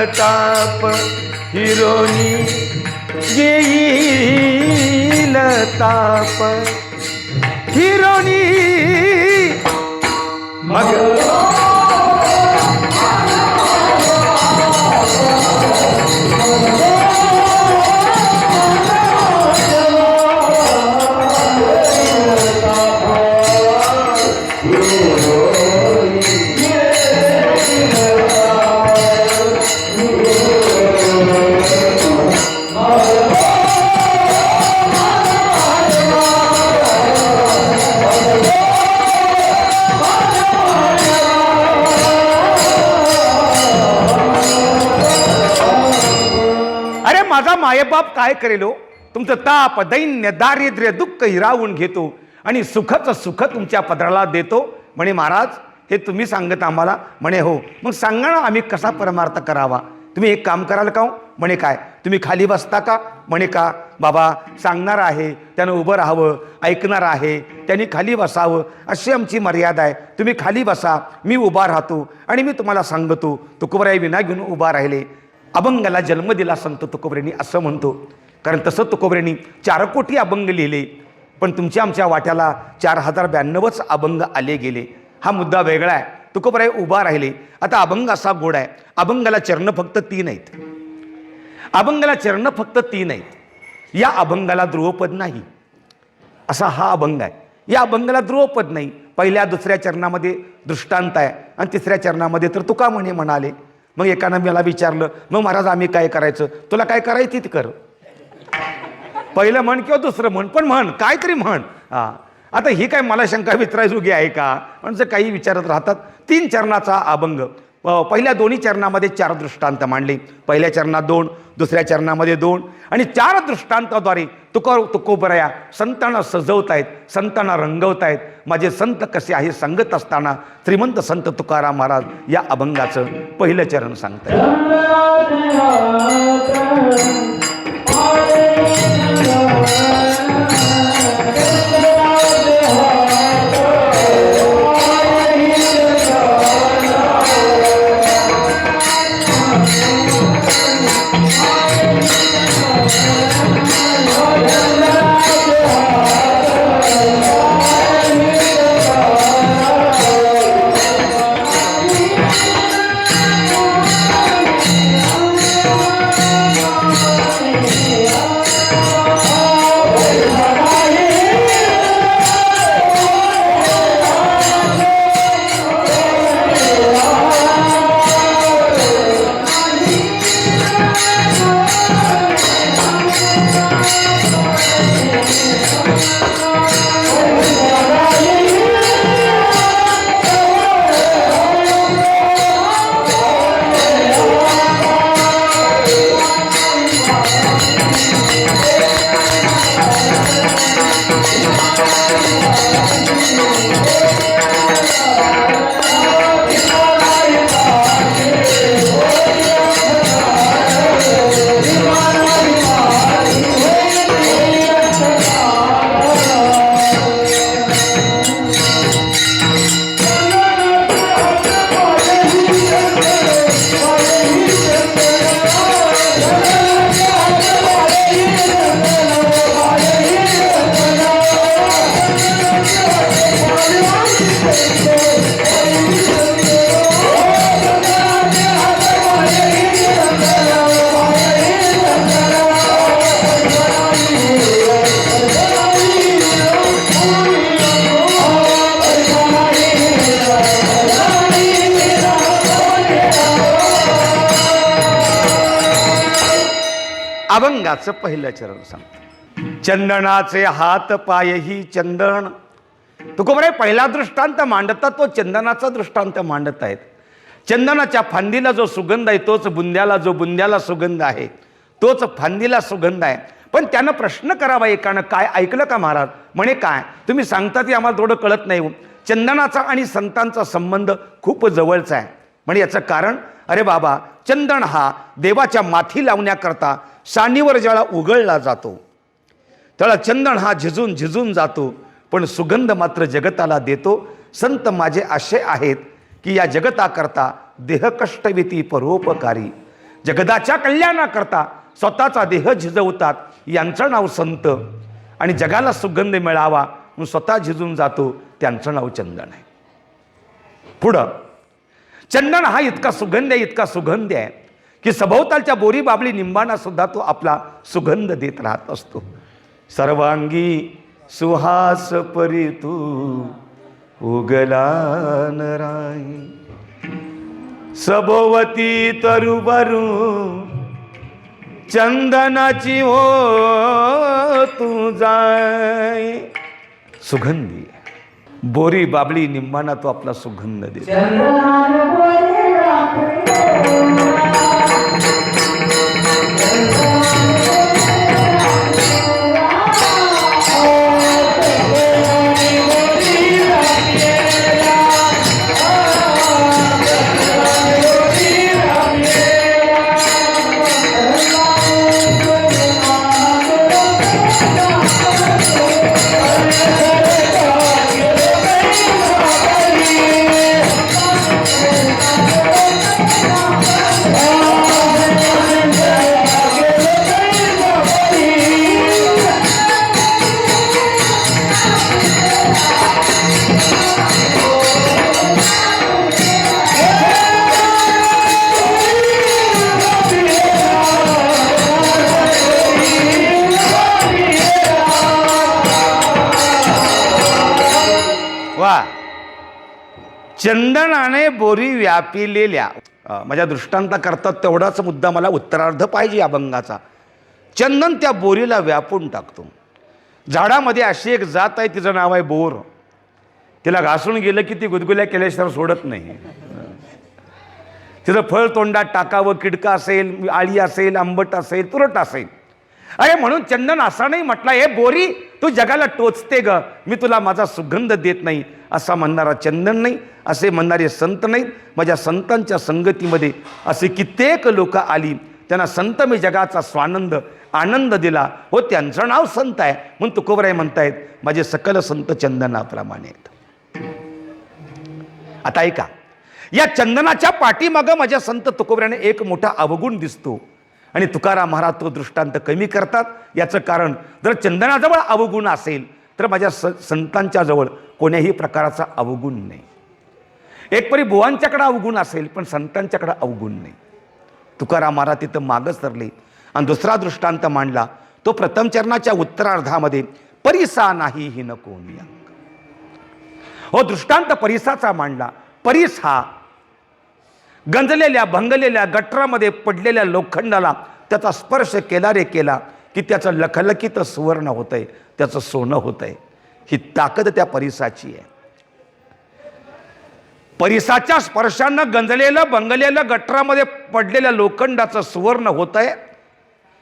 ताप हिरोनी येईल ताप हिरोनी. मग माझा मायबाप काय करेलो? तुमचं ताप, दैन्य, दारिद्र्य, दुःख हिरावून घेतो आणि सुखच सुख तुमच्या पदराला देतो. म्हणे महाराज हे तुम्ही सांगत आम्हाला? म्हणे हो. मग सांगा ना आम्ही कसा परमार्थ करावा? तुम्ही एक काम कराल का? म्हणे काय? तुम्ही खाली बसता का? म्हणे का बाबा, सांगणार आहे त्यानं उभं राहावं, ऐकणार आहे त्यांनी खाली बसावं, अशी आमची मर्यादा आहे. तुम्ही खाली बसा, मी उभा राहतो आणि मी तुम्हाला सांगतो. तुकोबराय विना घेऊन उभा राहिले. अभंगाला जन्म दिला संत तुकोबरायांनी असं म्हणतो. कारण तसं तुकोबरायांनी 4 कोटी अभंग लिहिले, पण तुमच्या आमच्या वाट्याला 4092च अभंग आले गेले. हा मुद्दा वेगळा आहे. तुकोबराय उभा राहिले. आता अभंग असा गोड आहे, अभंगाला चरण फक्त 3 आहेत. अभंगाला चरण फक्त 3 आहेत. या अभंगाला ध्रुवपद नाही, असा हा अभंग आहे. या अभंगाला ध्रुवपद नाही. पहिल्या दुसऱ्या चरणामध्ये दृष्टांत आहे आणि तिसऱ्या चरणामध्ये तर तुका म्हणाले. मग एकानं मला विचारलं, मग महाराज आम्ही काय करायचं? तुला काय करायचं ते कर. पहिलं म्हण किंवा दुसरं म्हण, पण म्हण काहीतरी म्हण. आता ही काय मला शंका विचारायजोगी आहे का? म्हणजे काही विचारत राहतात. 3 चरणाचा अभंग. पहिल्या दोन्ही चरणामध्ये 4 दृष्टांत मांडले. पहिल्या चरणात 2, दुसऱ्या चरणामध्ये 2 आणि 4 दृष्टांताद्वारे तुकोबराया संतांना सजवतायत, संतांना रंगवतायत. माझे संत कसे आहे सांगत असताना श्रीमंत संत तुकाराम महाराज या अभंगाचं पहिलं चरण सांगतायत. अभंगाचं पहिलं चरण सांगतो. चंदनाचे हात पायही चंदन. तुकोबराय पहिला दृष्टांत मांडतात तो चंदनाचा दृष्टांत मांडत आहेत. चंदनाच्या फांदीला जो सुगंध आहे तोच बुंद्याला सुगंध आहे, तोच फांदीला सुगंध आहे. पण त्यानं प्रश्न करावा एकानं, काय ऐकलं का महाराज? म्हणे काय तुम्ही सांगता ते आम्हाला थोडं कळत नाही. चंदनाचा आणि संतांचा संबंध खूप जवळचा आहे. म्हणजे याचं कारण, अरे बाबा, चंदन हा देवाच्या माथी लावण्याकरता सानीवर ज्याला उघळला जातो त्याला चंदन हा झिजून जातो, पण सुगंध मात्र जगताला देतो. संत माझे असे आहेत की या जगताकरता देहकष्टविती परोपकारी, जगदाच्या कल्याणाकरता स्वतःचा देह झिजवतात, यांचं नाव संत. आणि जगाला सुगंध मिळावा म्हणून स्वतः झिजून जातो, त्यांचं नाव चंदन आहे. पुढं चंदन हा इतका सुगंध आहे की सभोवतालच्या बोरी बाबली निंबाना सुद्धा तो आपला सुगंध देत राहत असतो. सर्वांगी सुहास परी तू उगला नराई, सभोवती तरुबरू चंदनाची हो तू जाय. सुगंधी बोरी बाबली निंबाना तो आपला सुगंध देतो. चंदनाने बोरी व्यापिलेल्या. माझ्या दृष्टांताकरता तेवढाच मुद्दा मला उत्तरार्ध पाहिजे अभंगाचा. चंदन त्या बोरीला व्यापून टाकतो. झाडामध्ये अशी एक जात आहे, तिचं नाव आहे बोर. तिला घासून गेलं की ती गुदगुल्या केल्याशिवाय सोडत नाही. तिथं फळ तोंडात टाकावं, किडका असेल, आळी असेल, आंबट असेल, तुरट असेल. अरे म्हणून चंदन असा नाही म्हटला, हे बोरी तू जगाला टोचते ग, मी तुला माझा सुगंध देत नाही असा म्हणणारा चंदन नाही, असे म्हणणारे संत नाहीत. माझ्या संतांच्या संगतीमध्ये असे कित्येक लोक आली, त्यांना संत मी जगाचा स्वानंद आनंद दिला. हो, त्यांचं नाव संत आहे म्हणून तुकोबराय म्हणतायत माझे सकल संत चंदनाप्रमाणे आहेत. आता ऐका, या चंदनाच्या पाठीमागं माझ्या संत तुकोबरायाने एक मोठा अवगुण दिसतो आणि तुकाराम महाराज तो दृष्टांत कमी करतात. याचं कारण, जर चंदनाजवळ अवगुण असेल तर माझ्या संतांच्या जवळ कोण्याही प्रकारचा अवगुण नाही. एक परी बुवांच्याकडे अवगुण असेल पण संतांच्याकडे अवगुण नाही. तुकाराम महाराज तिथं मागच सरले आणि दुसरा दृष्टांत मांडला तो प्रथम चरणाच्या उत्तरार्धामध्ये, परिसा नाही ही न कोणी अंग. हो, दृष्टांत परिसाचा मांडला. परिस हा गंजलेल्या भंगलेल्या गटरामध्ये पडलेल्या लोखंडाला त्याचा स्पर्श केला रे केला की त्याचं लखलखीत सुवर्ण होतंय, त्याचं सोनं होतंय. ही ताकद त्या परिसाची आहे. परिसाच्या स्पर्शानं गंजलेलं भंगलेलं गटरामध्ये पडलेल्या लोखंडाचं सुवर्ण होत आहे.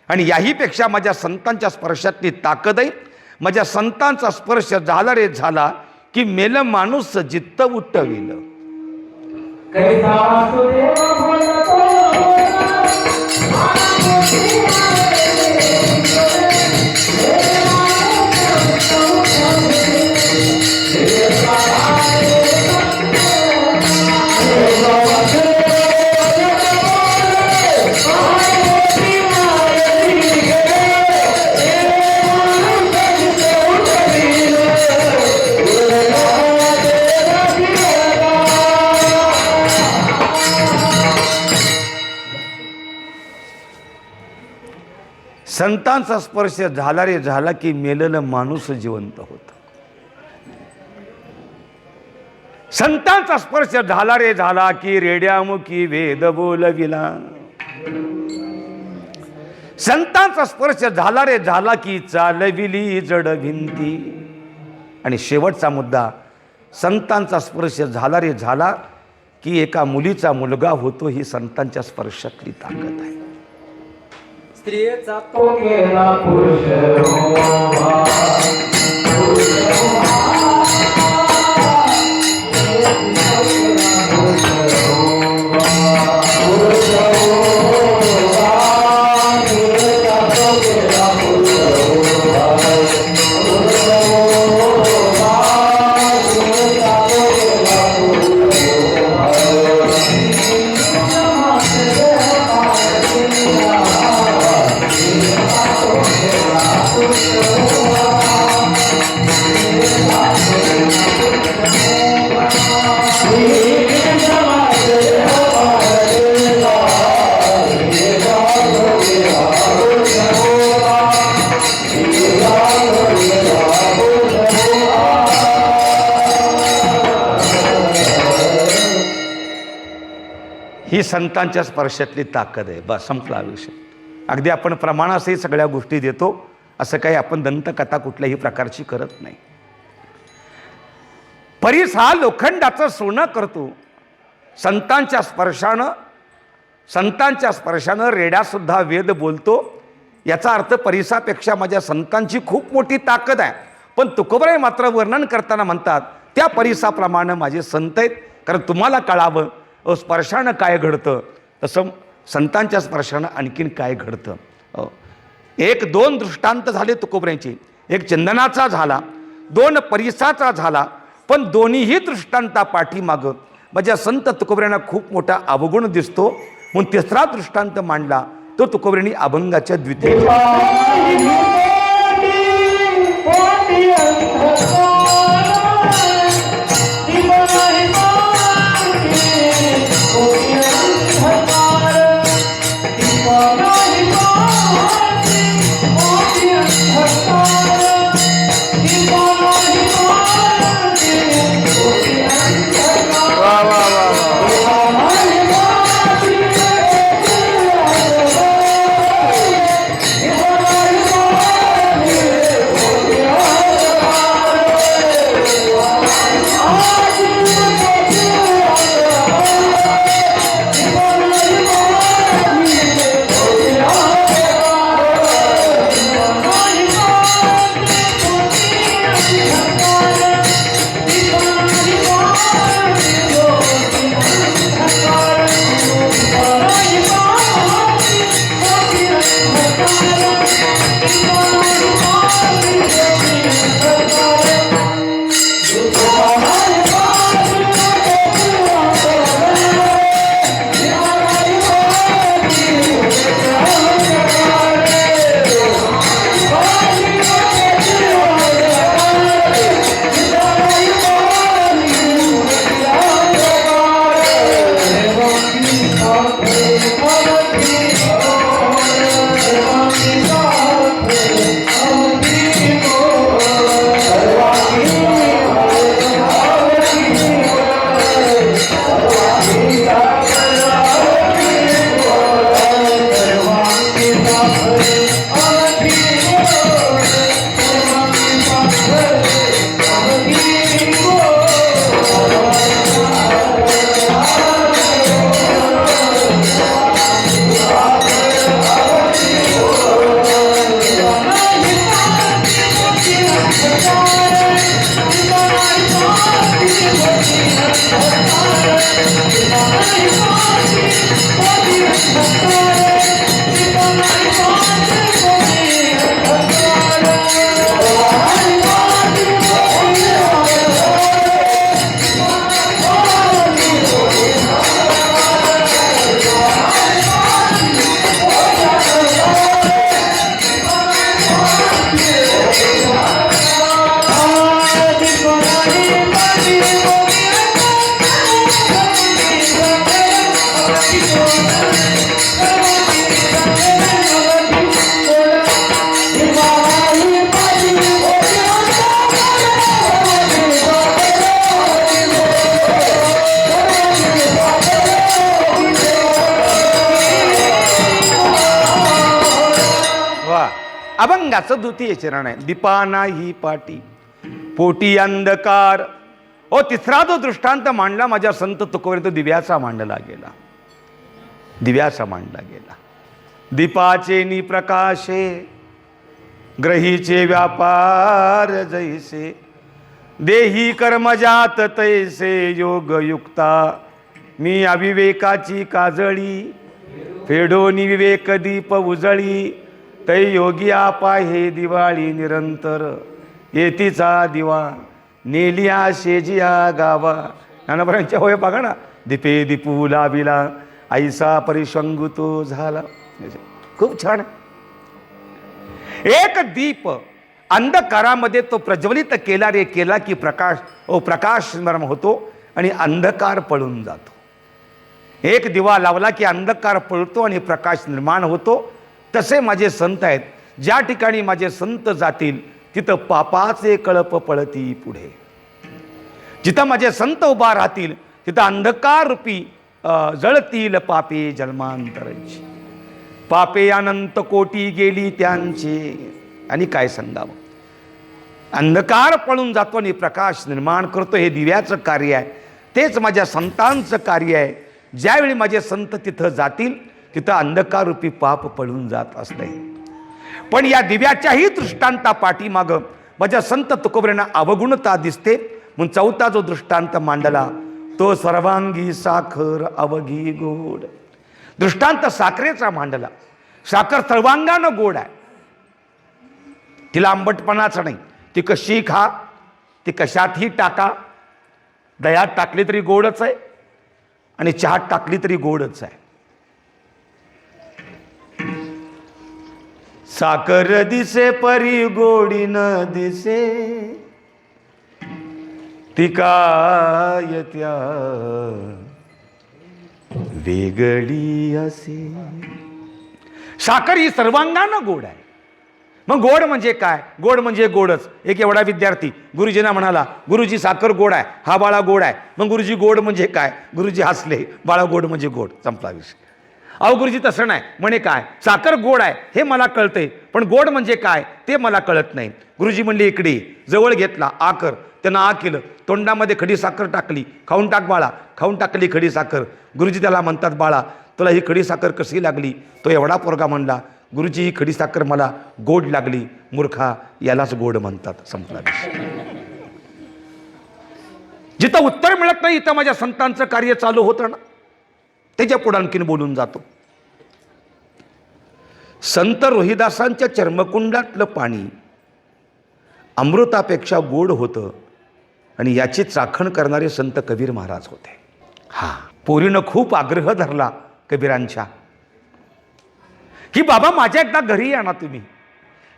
आणि याहीपेक्षा माझ्या संतांच्या स्पर्शातली ताकद आहे. माझ्या संतांचा स्पर्श झाला रे झाला की मेल माणूस जित्त उठविल. संतांचा स्पर्श झाला रे झाला की मेलेलं माणूस जिवंत होत. संतांचा स्पर्श झाला रे झाला की रेड्यामुखी वेद बोलविला. संतांचा स्पर्श झाला रे झाला की चालविली जड भिंती. आणि शेवटचा मुद्दा, संतांचा स्पर्श झाला रे झाला की एका मुलीचा मुलगा होतो. ही संतांच्या स्पर्शातली ताकद आहे. स्त्रियेचा तो गेला पुरुष ही संतांच्या स्पर्शातली ताकद आहे. बस, संपला विषय. अगदी आपण प्रमाणासही सगळ्या गोष्टी देतो, असं काही आपण दंतकथा कुठल्याही प्रकारची करत नाही. परिस हा लोखंडाचं सोनं करतो. संतांच्या स्पर्शानं रेड्यासुद्धा वेद बोलतो. याचा अर्थ परिसापेक्षा माझ्या संतांची खूप मोठी ताकद आहे. पण तुकोबराय मात्र वर्णन करताना म्हणतात त्या परिसाप्रमाणे माझे संत आहेत. कारण तुम्हाला कळावं स्पर्शानं काय घडतं, तसं संतांच्या स्पर्शानं आणखीन काय घडतं. एक दोन दृष्टांत झाले तुकोबरायांचे. एक चंदनाचा झाला, दोन परिसाचा झाला. पण दोन्हीही दृष्टांता पाठीमागं माझ्या संत तुकोबरायांना खूप मोठा अवगुण दिसतो. म्हणून तिसरा दृष्टांत मांडला तो तुकोबरायांनी अभंगाच्या द्वितीय. अभंगाचं द्वितीय चरण आहे. दीपा नाही पाटी पोटी अंधकार. ओ तिसरा जो दृष्टांत मांडला माझ्या संत तुकोबराने तो दिव्याचा मांडला गेला. दिव्याचा मांडला गेला. दीपाचे नि प्रकाशे ग्रहीचे व्यापार जैसे देही कर्मजात तैसे योगयुक्ता मी अविवेकाची काजळी फेडोनी विवेक दीप उजळी तै योगी आपा हे दिवाळी निरंतर येतीचा दिवा नेलिया शेजिया गावा. नानापरांच्या होय बघा ना. दीपे दीपू लाविला ऐसा परिशंगुतो झाला. खूप छान. एक दीप अंधकारामध्ये तो प्रज्वलित केला रे केला की प्रकाश निर्माण होतो आणि अंधकार पळून जातो. एक दिवा लावला की अंधकार पळतो आणि प्रकाश निर्माण होतो. तसे माझे संत आहेत. ज्या ठिकाणी माझे संत जातील तिथं पापाचे कळप पळती पुढे. जिथं माझे संत उभा राहतील तिथं अंधकार रूपी जळतील पापे जन्मांतरांची. पापे अनंत कोटी गेली त्यांचे. आणि काय सांगावं. अंधकार पळून जातो आणि प्रकाश निर्माण करतो. हे दिव्याचं कार्य आहे. तेच माझ्या संतांचं कार्य आहे. ज्यावेळी माझे संत तिथं जातील तिथं अंधकार रूपी पाप पळून जात असते. पण या दिव्याच्याही दृष्टांता पाठीमागं माझ्या संत तुकोबरांना अवगुणता दिसते. म्हणून चौथा जो दृष्टांत मांडला तो सर्वांगी साखर अवघी गोड. दृष्टांत साखरेचा मांडला. साखर सर्वांगानं गोड आहे. तिला आंबटपणाचं नाही. ती कशी खा, ती कशातही टाका. दह्यात टाकली तरी गोडच आहे आणि चहात टाकली तरी गोडच आहे. साखर दिसे परी गोडी न दिसे ती काय त्या वेगळी असे. साखर ही सर्वांगानं गोड आहे. मग गोड म्हणजे काय. गोड म्हणजे गोडच. एक एवढा विद्यार्थी गुरुजींना म्हणाला गुरुजी साखर गोड आहे. हा बाळा गोड आहे. मग गुरुजी गोड म्हणजे काय. गुरुजी हसले. बाळा गोड म्हणजे गोड. संपला विषय. अहो गुरुजी तसं नाही. म्हणे काय साखर गोड आहे हे मला कळतंय पण गोड म्हणजे काय ते मला कळत नाही. गुरुजी म्हणले इकडे. जवळ घेतला आकर. त्यानं आ केलं. तोंडामध्ये खडी साखर टाकली. खाऊन टाक बाळा. खाऊन टाकली खडी साखर. गुरुजी त्याला म्हणतात बाळा तुला ही खडी साखर कशी लागली. तो एवढा पोरगा म्हणला गुरुजी ही खडी साखर मला गोड लागली. मूर्खा यालाच गोड म्हणतात. संपला. जिथं उत्तर मिळत नाही इथं माझ्या संतांचं कार्य चालू होतं ना. त्याच्या पुढे आणखीन बोलून जातो. संत रोहिदासांच्या चर्मकुंडातलं पाणी अमृतापेक्षा गोड होतं आणि याची चाखण करणारे संत कबीर महाराज होते. हा पोरीनं खूप आग्रह धरला कबीरांच्या की बाबा माझ्या एकदा घरी या ना तुम्ही.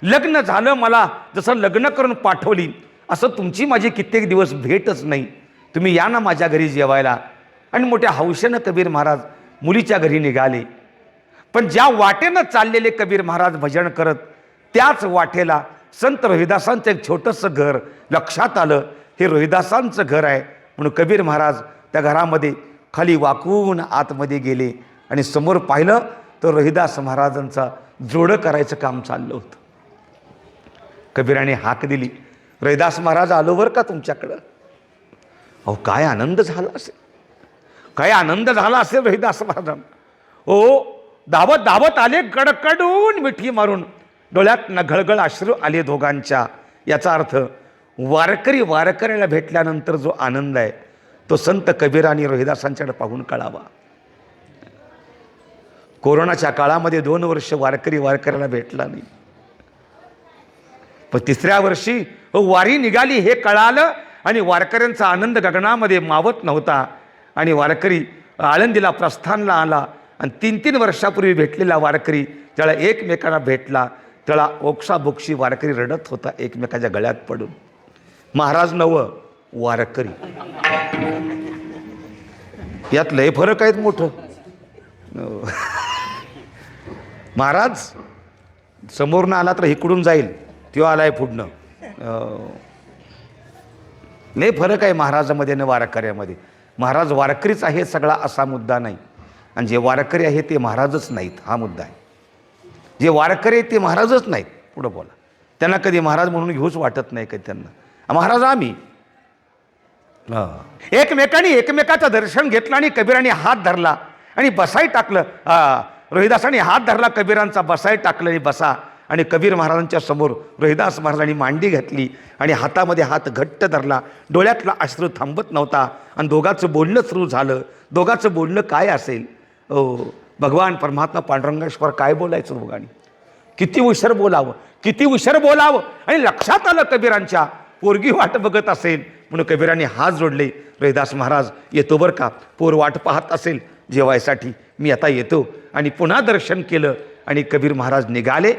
लग्न झालं मला जसं लग्न करून पाठवली असं तुमची माझी कित्येक दिवस भेटच नाही. तुम्ही या ना माझ्या घरी जेवायला. आणि मोठ्या हौशेनं कबीर महाराज मुलीच्या घरी निघाले. पण ज्या वाटेनं चाललेले कबीर महाराज भजन करत त्याच वाटेला संत रोहिदासांचं एक छोटंसं घर लक्षात आलं. हे रोहिदासांचं घर आहे म्हणून कबीर महाराज त्या घरामध्ये खाली वाकून आतमध्ये गेले आणि समोर पाहिलं तर रोहिदास महाराजांचा जोडं करायचं काम चाललं होतं. कबीराने हाक दिली रोहिदास महाराज आलो बरं का तुमच्याकडं. अहो काय आनंद झाला असेल. काय आनंद झाला असेल रोहिदास महाराजांना. ओ धावत धावत आले कडकडून मिठी मारून. डोळ्यात घळघळ अश्रू आले दोघांच्या. याचा अर्थ वारकऱ्याला भेटल्यानंतर जो आनंद आहे तो संत कबीर आणि रोहिदासांच्याकडे पाहून कळावा. कोरोनाच्या काळामध्ये 2 वर्ष वारकऱ्याला भेटला नाही. पण 3ऱ्या वर्षी वारी निघाली हे कळालं आणि वारकऱ्यांचा आनंद गगनामध्ये मावत नव्हता. आणि वारकरी आळंदीला प्रस्थानला आला आणि 3-3 वर्षापूर्वी भेटलेला वारकरी ज्याला एकमेकांना भेटला त्याला ओक्साबोक्षी वारकरी रडत होता एकमेकाच्या गळ्यात पडून. महाराज नवं वारकरी यात लय फरक आहेत मोठं. महाराज समोरनं आला तर इकडून जाईल तो आलाय पुढनं. लय फरक आहे महाराजामध्ये आणि वारकऱ्यामध्ये. महाराज वारकरीच आहे सगळा असा मुद्दा नाही आणि जे वारकरी आहे ते महाराजच नाहीत हा मुद्दा आहे. जे वारकरी आहेत ते महाराजच नाहीत पुढं बोला. त्यांना कधी महाराज म्हणून घेऊच वाटत नाही कधी त्यांना. महाराज आम्ही एकमेकांनी एकमेकाचं दर्शन घेतलं आणि कबीराने हात धरला आणि बसाई टाकलं. रोहिदासाने हात धरला कबीरांचा, बसाई टाकलं आणि बसा. आणि कबीर महाराजांच्या समोर रोहिदास महाराजांनी मांडी घातली आणि हातामध्ये हात घट्ट धरला. डोळ्यातला अश्रू थांबत नव्हता आणि दोघांचं बोलणं सुरू झालं. दोघांचं बोलणं काय असेल? भगवान परमात्मा पांडुरंगेश्वर काय बोलायचं दोघांनी? किती उशीर बोलावं, किती उशीर बोलावं. आणि लक्षात आलं कबीरांच्या पोरगी वाट बघत असेल म्हणून कबीरांनी हात जोडले. रोहिदास महाराज येतो बरं का, पोर वाट पाहत असेल जेवायसाठी, मी आता येतो. आणि पुन्हा दर्शन केलं आणि कबीर महाराज निघाले.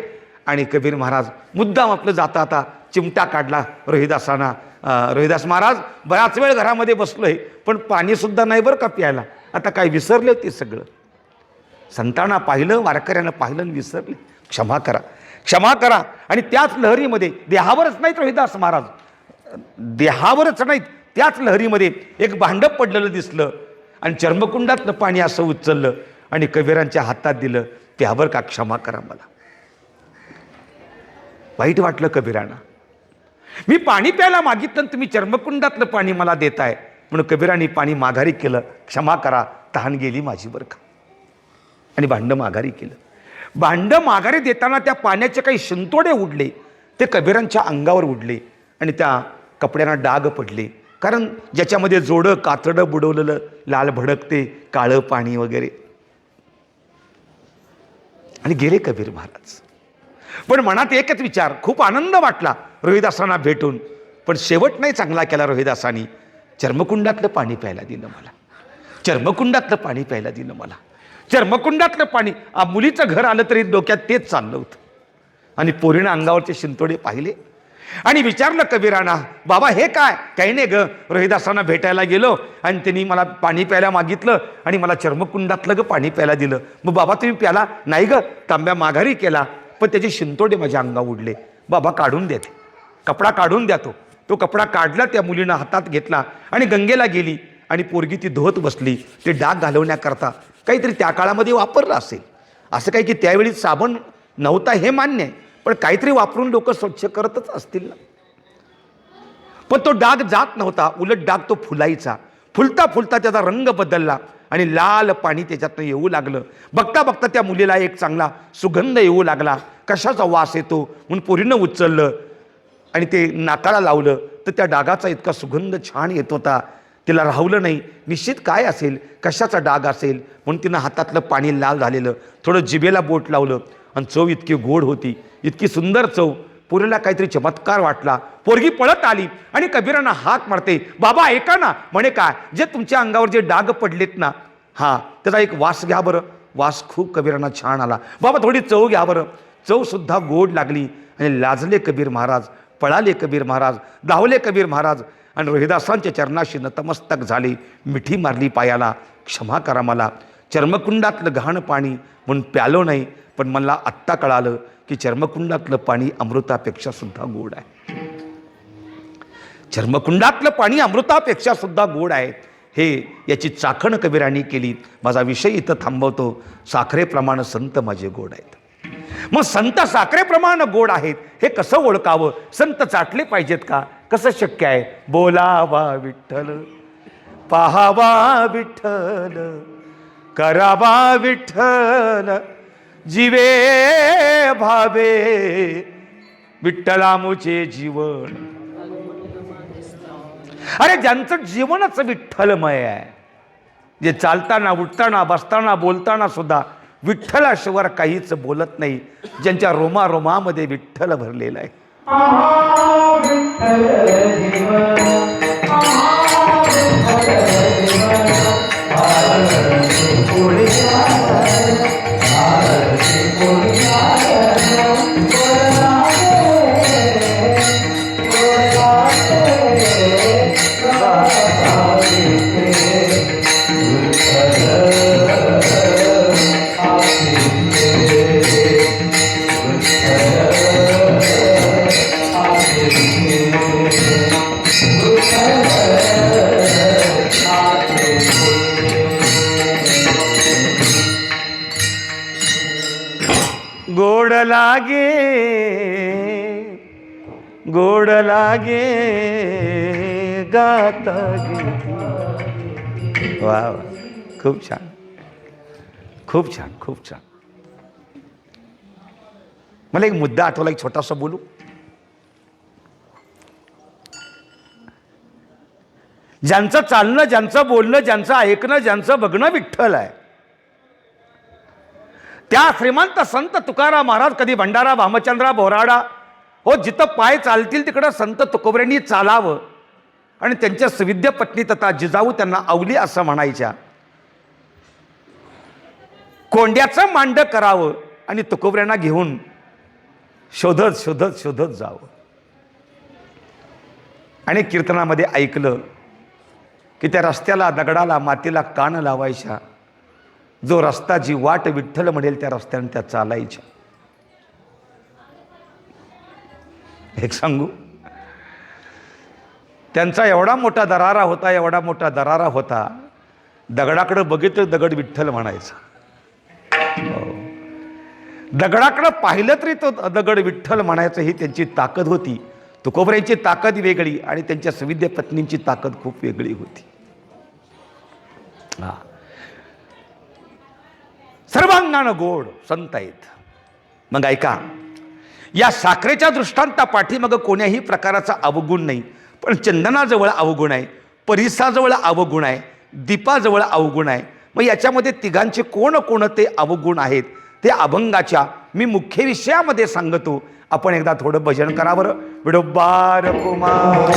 आणि कबीर महाराज मुद्दाम आपलं जाता आता चिमटा काढला रोहिदासांना. रोहिदास महाराज बराच वेळ घरामध्ये बसलोय पण पाणीसुद्धा नाही बरं का प्यायला. आता काय विसरले ते सगळं. संतांना पाहिलं, वारकऱ्यानं पाहिलं आणि विसरले. क्षमा करा, क्षमा करा. आणि त्याच लहरीमध्ये देहावरच नाहीत रोहिदास महाराज, देहावरच नाहीत, त्याच लहरीमध्ये एक भांडं पडलेलं दिसलं आणि चर्मकुंडातलं पाणी असं उचललं आणि कबीरांच्या हातात दिलं. त्यावर का क्षमा करा मला. वाईट वाटलं कबीरांना. मी पाणी प्यायला मागितलं तुम्ही चर्मकुंडातलं पाणी मला देताय. म्हणून कबीरांनी पाणी माघारी केलं. क्षमा करा, तहान गेली माझी बरं का. आणि भांडं माघारी केलं. भांडं माघारी देताना त्या पाण्याचे काही शिंतोडे उडले, ते कबीरांच्या अंगावर उडले आणि त्या कपड्यांना डाग पडले. कारण ज्याच्यामध्ये जोडं कातडं बुडवलेलं लाल भडकते काळं पाणी वगैरे. आणि गेले कबीर महाराज. पण मनात एकच विचार, खूप आनंद वाटला रोहिदासांना भेटून. पण शेवट नाही चांगला केला रोहिदासांनी. चर्मकुंडातलं पाणी प्यायला दिलं मला, चर्मकुंडातलं पाणी प्यायला दिलं मला, चर्मकुंडातलं पाणी. मुलीचं घर आलं तरी डोक्यात तेच चाललं होतं. आणि पोरीनं अंगावरचे शिंतोडे पाहिले आणि विचारलं कबीरांना, बाबा हे काय? काही नाही ग, रोहिदासांना भेटायला गेलो आणि त्यांनी मला पाणी प्यायला मागितलं आणि मला चर्मकुंडातलं ग पाणी प्यायला दिलं. मग बाबा तुम्ही प्याला नाही ग? तांब्या माघारी केला पण त्याचे शिंतोडे माझ्या अंगावर उडले. बाबा काढून देते, कपडा काढून द्या. तो कपडा काढला, त्या मुलीनं हातात घेतला आणि गंगेला गेली. आणि पोरगी ती धुवत बसली. ते डाग घालवण्याकरता काहीतरी त्या काळामध्ये वापरलं असेल. असं काही की त्यावेळी साबण नव्हता हे मान्य आहे, पण काहीतरी वापरून लोक स्वच्छ करतच असतील ना. पण तो डाग जात नव्हता, उलट डाग तो फुलायचा. फुलता फुलता त्याचा रंग बदलला आणि लाल पाणी त्याच्यातनं येऊ लागलं. बघता बघता त्या मुलीला एक चांगला सुगंध येऊ लागला. कशाचा वास येतो म्हणून पोरीनं उचललं आणि ते नाकाला लावलं तर त्या डागाचा इतका सुगंध छान येत होता. तिला राहवलं नाही, निश्चित काय असेल, कशाचा डाग असेल म्हणून तिनं हातातलं पाणी लाल झालेलं थोडं जिभेला बोट लावलं आणि चव इतकी गोड होती, इतकी सुंदर चव. पोरीला काहीतरी चमत्कार वाटला. पोरगी पळत आली आणि कबीरांना हाक मारते, बाबा ऐका ना. म्हणे काय? जे तुमच्या अंगावर जे डाग पडलेत ना, हां त्याचा एक वास घ्या बरं. वास खूप कबीरांना छान आला. बाबा थोडी चव घ्या बरं. चवसुद्धा गोड लागली आणि लाजले कबीर महाराज, पळाले कबीर महाराज, धावले कबीर महाराज आणि रोहिदासांच्या चरणाशी नतमस्तक झाले. मिठी मारली पायाला, क्षमा करा मला. चर्मकुंडातलं घाण पाणी म्हणून प्यालो नाही, पण मला आत्ता कळालं की चर्मकुंडातलं पाणी अमृतापेक्षा सुद्धा गोड आहे. चर्मकुंडातलं पाणी अमृतापेक्षा सुद्धा गोड आहे. हे याची चाखण कबीरांनी केली. माझा विषय इथं थांबवतो. साखरेप्रमाणे संत माझे गोड आहेत. मग संत साखरेप्रमाणे गोड आहेत हे कसं ओळखावं? संत चाटले पाहिजेत का? कसं शक्य आहे? बोलावा विठ्ठल, पाहावा विठ्ठल, करावा विठ्ठल, जीवे भावे विठ्ठलामुचे जीवन. अरे ज्यांचं जीवनच विठ्ठलमय आहे, जे चालताना उठताना बसताना बोलताना सुद्धा विठ्ठलाशिवाय काहीच बोलत नाही, ज्यांच्या रोमारोमामध्ये विठ्ठल भरलेला आहे. गोड लागे गाता गीती. वा वा, खूप छान, खूप छान, खूप छान. मला एक मुद्दा आठवला, एक छोटासा बोलू. ज्यांचं चालणं, ज्यांचं बोलणं, ज्यांचं ऐकणं, ज्यांचं बघणं विठ्ठल आहे, त्या श्रीमंत संत तुकाराम महाराज कधी भंडारा, भामचंद्रा, बोराडा, हो जिथं पाय चालतील तिकडं संत तुकोबऱ्यांनी चालावं आणि त्यांच्या सुविद्य पत्नी तथा जिजाऊ त्यांना अवली असं म्हणायच्या. कोंड्याचं मांड करावं आणि तुकोबऱ्यांना घेऊन शोधत शोधत शोधत जावं. आणि कीर्तनामध्ये ऐकलं की त्या रस्त्याला, दगडाला, मातीला कान लावायच्या. जो रस्ता, जी वाट विठ्ठल म्हणेल त्या रस्त्याने त्या चालायच्या. एक सांगू, त्यांचा एवढा मोठा दरारा होता, एवढा मोठा दरारा होता, दगडाकडे बघितलं दगड विठ्ठल म्हणायचा. दगडाकडे पाहिलं तरी तो दगड विठ्ठल म्हणायचं, ही त्यांची ताकद होती. तुकोबऱ्यांची ताकद वेगळी आणि त्यांच्या सुविद्य पत्नींची ताकद खूप वेगळी होती. हा, सर्वांगानं गोड संत आहेत. मग ऐका, या साखरेच्या दृष्टांतापाठी मग कोण्याही प्रकारचा अवगुण नाही, पण चंदनाजवळ अवगुण आहे, परिसाजवळ अवगुण आहे, दीपाजवळ अवगुण आहे. मग याच्यामध्ये तिघांचे कोण कोणते अवगुण आहेत ते अभंगाच्या मी मुख्य विषयामध्ये सांगतो. आपण एकदा थोडं भजन करा बरं. विडोबार कुमार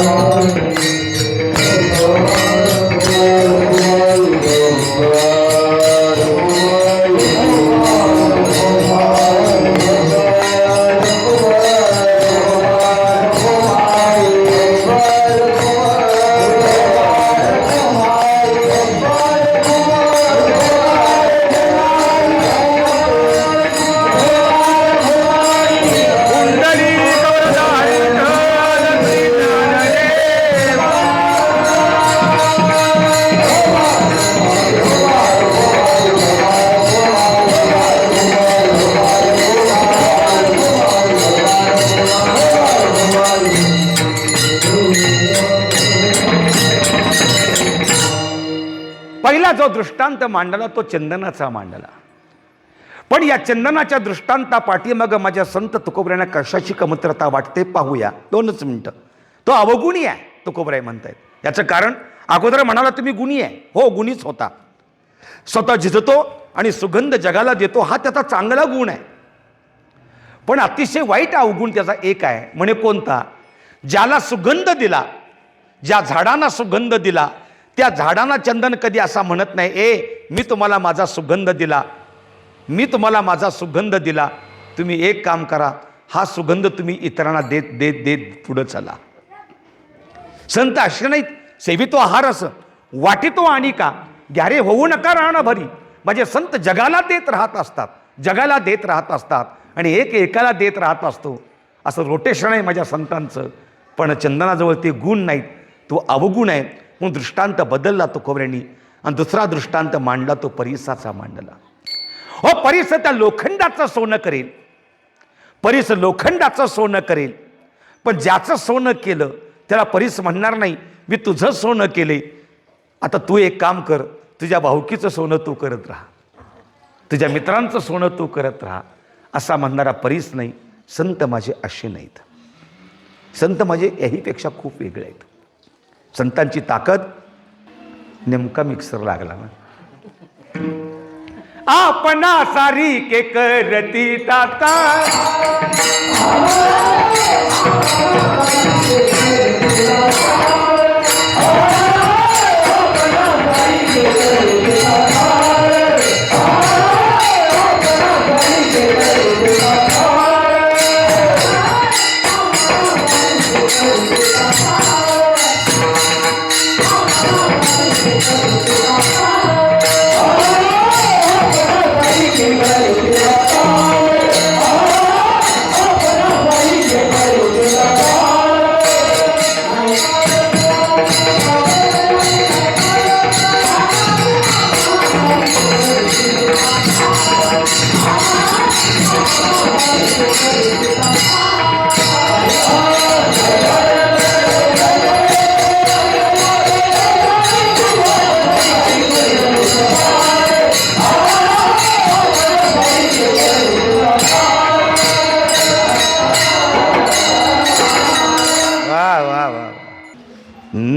जो दृष्टांत मांडला तो चंदनाचा मांडला. पण या चंदनाच्या दृष्टांतापाठी मग माझ्या संत तुकोबऱ्यांना कशाची कमतरता वाटते पाहूया. 2च मिनिटं. तो अवगुणी आहे तुकोबराय म्हणतायत. याचं कारण, अगोदर म्हणाला तुम्ही गुणी आहे. हो, गुणीच होता. स्वतः झिजतो आणि सुगंध जगाला देतो, हा त्याचा चांगला गुण आहे. पण अतिशय वाईट अवगुण त्याचा एक आहे. म्हणे कोणता? ज्याला सुगंध दिला, ज्या झाडांना सुगंध दिला, त्या झाडांना चंदन कधी असा म्हणत नाही, ए मी तुम्हाला माझा सुगंध दिला, मी तुम्हाला माझा सुगंध दिला, तुम्ही एक काम करा, हा सुगंध तुम्ही इतरांना देत देत देत पुढे चला. संत असे नाहीत, सेवितो आहार असं वाटितो आणि का ग्यारे होऊ नका राहणं भरी. म्हणजे संत जगाला देत राहत असतात, जगाला देत राहत असतात आणि एक एकाला देत राहत असतो. असं रोटेशन आहे माझ्या संतांचं. पण चंदनाजवळ ते गुण नाहीत, तो अवगुण आहे. मग दृष्टांत बदलला तुकोबऱ्यांनी आणि दुसरा दृष्टांत मांडला, तो परिसाचा मांडला. हो, परिस त्या लोखंडाचं सोनं करेल, परिस लोखंडाचं सोनं करेल. पण ज्याचं सोनं केलं त्याला परिस म्हणणार नाही, मी तुझं सोनं केले, आता तू एक काम कर, तुझ्या भाऊकीचं सोनं तू करत राहा, तुझ्या मित्रांचं सोनं तू करत राहा, असा म्हणणारा परिस नाही. संत माझे असे नाहीत. संत माझे याहीपेक्षा खूप वेगळे आहेत. संतांची ताकद नेमका मिक्सर लागला ना. आपणा सारी के करती ताता,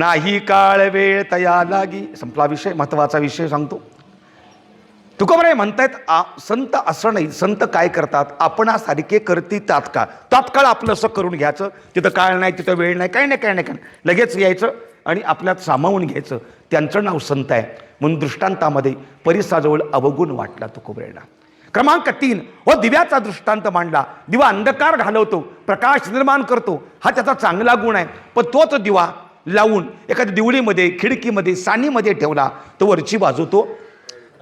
नाही काळ वेळ तया लागी. संपला विषय. महत्वाचा विषय सांगतो. तुकोबराय म्हणतायत संत असं नाही. संत काय करतात, आपणासारखे करती तात्काळ. तात्काळ आपलं असं करून घ्यायचं. तिथं काळ नाही, तिथं वेळ नाही, काय नाही काय नाही काय नाही. लगेच यायचं आणि आपल्यात सामावून घ्यायचं. त्यांचं नाव संत आहे. म्हणून दृष्टांतामध्ये परिसाजवळ अवगुण वाटला तुकोबरायला. क्रमांक 3, हो दिव्याचा दृष्टांत मांडला. दिवा अंधकार घालवतो, प्रकाश निर्माण करतो, हा त्याचा चांगला गुण आहे. पण तोच दिवा लावून एखाद्या दिवडीमध्ये, खिडकीमध्ये, साणीमध्ये ठेवला तर वरची बाजू तो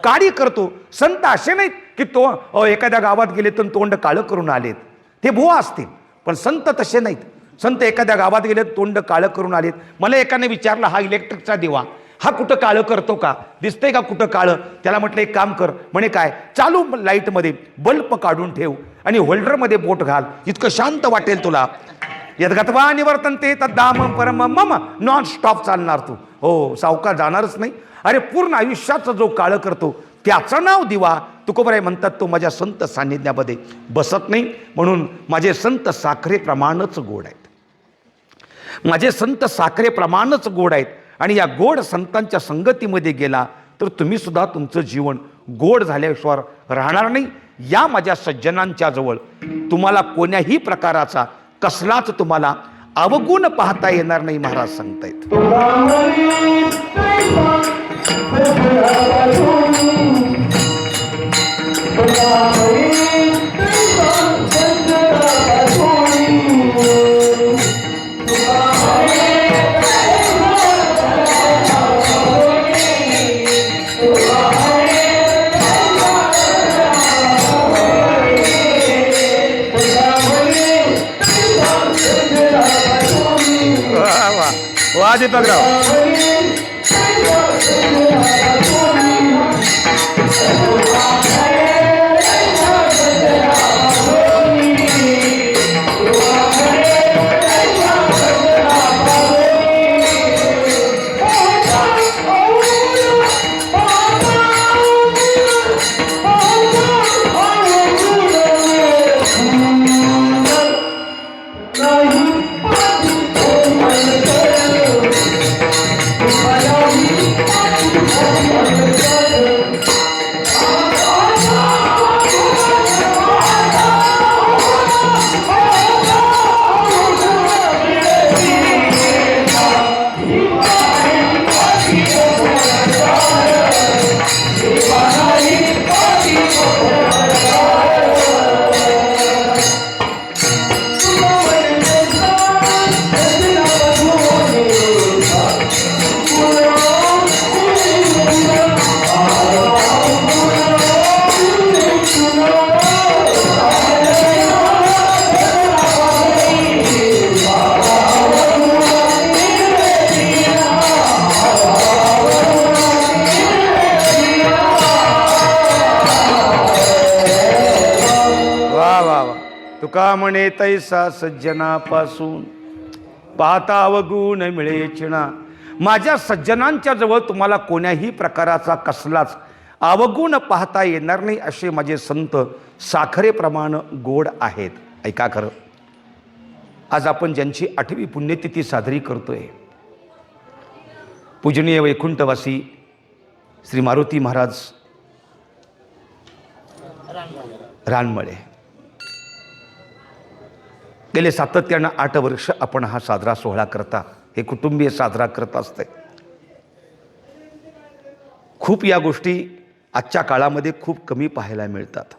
काळी करतो. संत असे नाहीत की तो एखाद्या गावात गेले तर तोंड काळं करून आलेत, ते भुवा असतील. पण संत तसे नाहीत. संत एखाद्या गावात गेले तोंड काळं करून आलेत. मला एकाने विचारलं, हा इलेक्ट्रिकचा दिवा हा कुठं काळं करतो का, दिसतंय का कुठं काळं? त्याला म्हटलं एक काम कर. म्हणे काय? चालू लाईटमध्ये बल्ब काढून ठेव आणि होल्डरमध्ये बोट घाल, इतकं शांत वाटेल तुला. यद्गत्वा निवर्तन्ते तद्धामं परमं मम. नॉन स्टॉप चालणार तू. हो, सावकार जाणारच नाही. अरे पूर्ण आयुष्याचं जो काळं करतो त्याचं नाव दिवा. तुकोबराय म्हणतात तो माझ्या संत सान्निध्यामध्ये बसत नाही. म्हणून माझे संत साखरेप्रमाणच गोड आहेत. माझे संत साखरेप्रमाणच गोड आहेत. आणि या गोड संतांच्या संगतीमध्ये गेला तर तुम्ही सुद्धा तुमचं जीवन गोड झाल्याशिवाय राहणार नाही. या माझ्या सज्जनांच्या जवळ तुम्हाला कोण्याही प्रकाराचा कसलाच तुम्हाला अवगुण पाहता येणार नाही, महाराज सांगतायत. वा दीपकराव. तुका म्हणे तैसा सज्जनापासून पाहता अवगुण मिळे चिणा. माझ्या सज्जनांच्या जवळ तुम्हाला कोण्याही प्रकाराचा कसलाच अवगुण पाहता येणार नाही, असे माझे संत साखरेप्रमाणे गोड आहेत. ऐका खरं, आज आपण ज्यांची 8वी पुण्यतिथी साजरी करतोय, पूजनीय वैकुंठवासी श्री मारुती महाराज रानमळे, गेले सातत्यानं 8 वर्ष आपण हा साजरा सोहळा करता, हे कुटुंबीय साजरा करत असते. खूप या गोष्टी आजच्या काळामध्ये खूप कमी पाहायला मिळतात.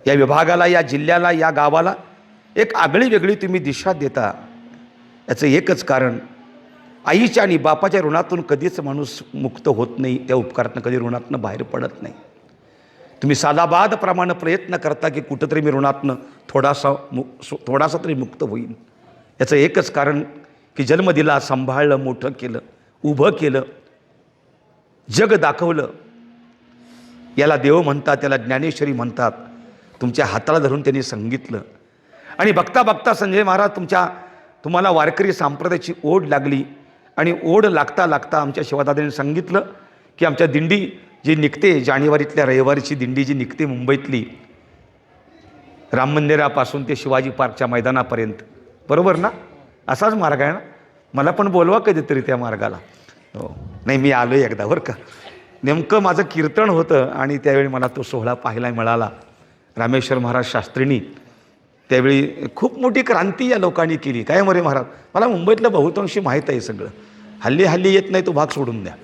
या विभागाला, या जिल्ह्याला, या गावाला एक आगळी वेगळी तुम्ही दिशा देता. याचं एकच कारण, आईच्या आणि बापाच्या ऋणातून कधीच माणूस मुक्त होत नाही, त्या उपकारातनं कधी ऋणातनं बाहेर पडत नाही. तुम्ही सादाबादप्रमाणे प्रयत्न करता की कुठंतरी मी ऋणातनं थोडासा तरी मुक्त होईल. याचं एकच कारण की जन्म दिला, सांभाळलं, मोठं केलं, उभं केलं, जग दाखवलं. याला देव म्हणतात, याला ज्ञानेश्वरी म्हणतात. तुमच्या हाताला धरून त्यांनी सांगितलं. आणि बघता बघता संजय महाराज तुम्हाला वारकरी संप्रदायाची ओढ लागली. आणि ओढ लागता लागता आमच्या शिवादादांनी सांगितलं की आमच्या दिंडी जी निघते, जानेवारीतल्या रविवारीची दिंडी जी निघते मुंबईतली, राम मंदिरापासून ते शिवाजी पार्कच्या मैदानापर्यंत, बरोबर ना? असाच मार्ग आहे ना? मला पण बोलवा कधीतरी त्या मार्गाला. हो, नाही मी आलो एकदा बरं का. नेमकं माझं कीर्तन होतं आणि त्यावेळी मला तो सोहळा पाहायला मिळाला. रामेश्वर महाराज शास्त्रींनी त्यावेळी खूप मोठी क्रांती या लोकांनी केली. काय मरे महाराज, मला मुंबईतलं बहुतांशी माहीत आहे सगळं, हल्ली येत नाही तो भाग सोडून द्या.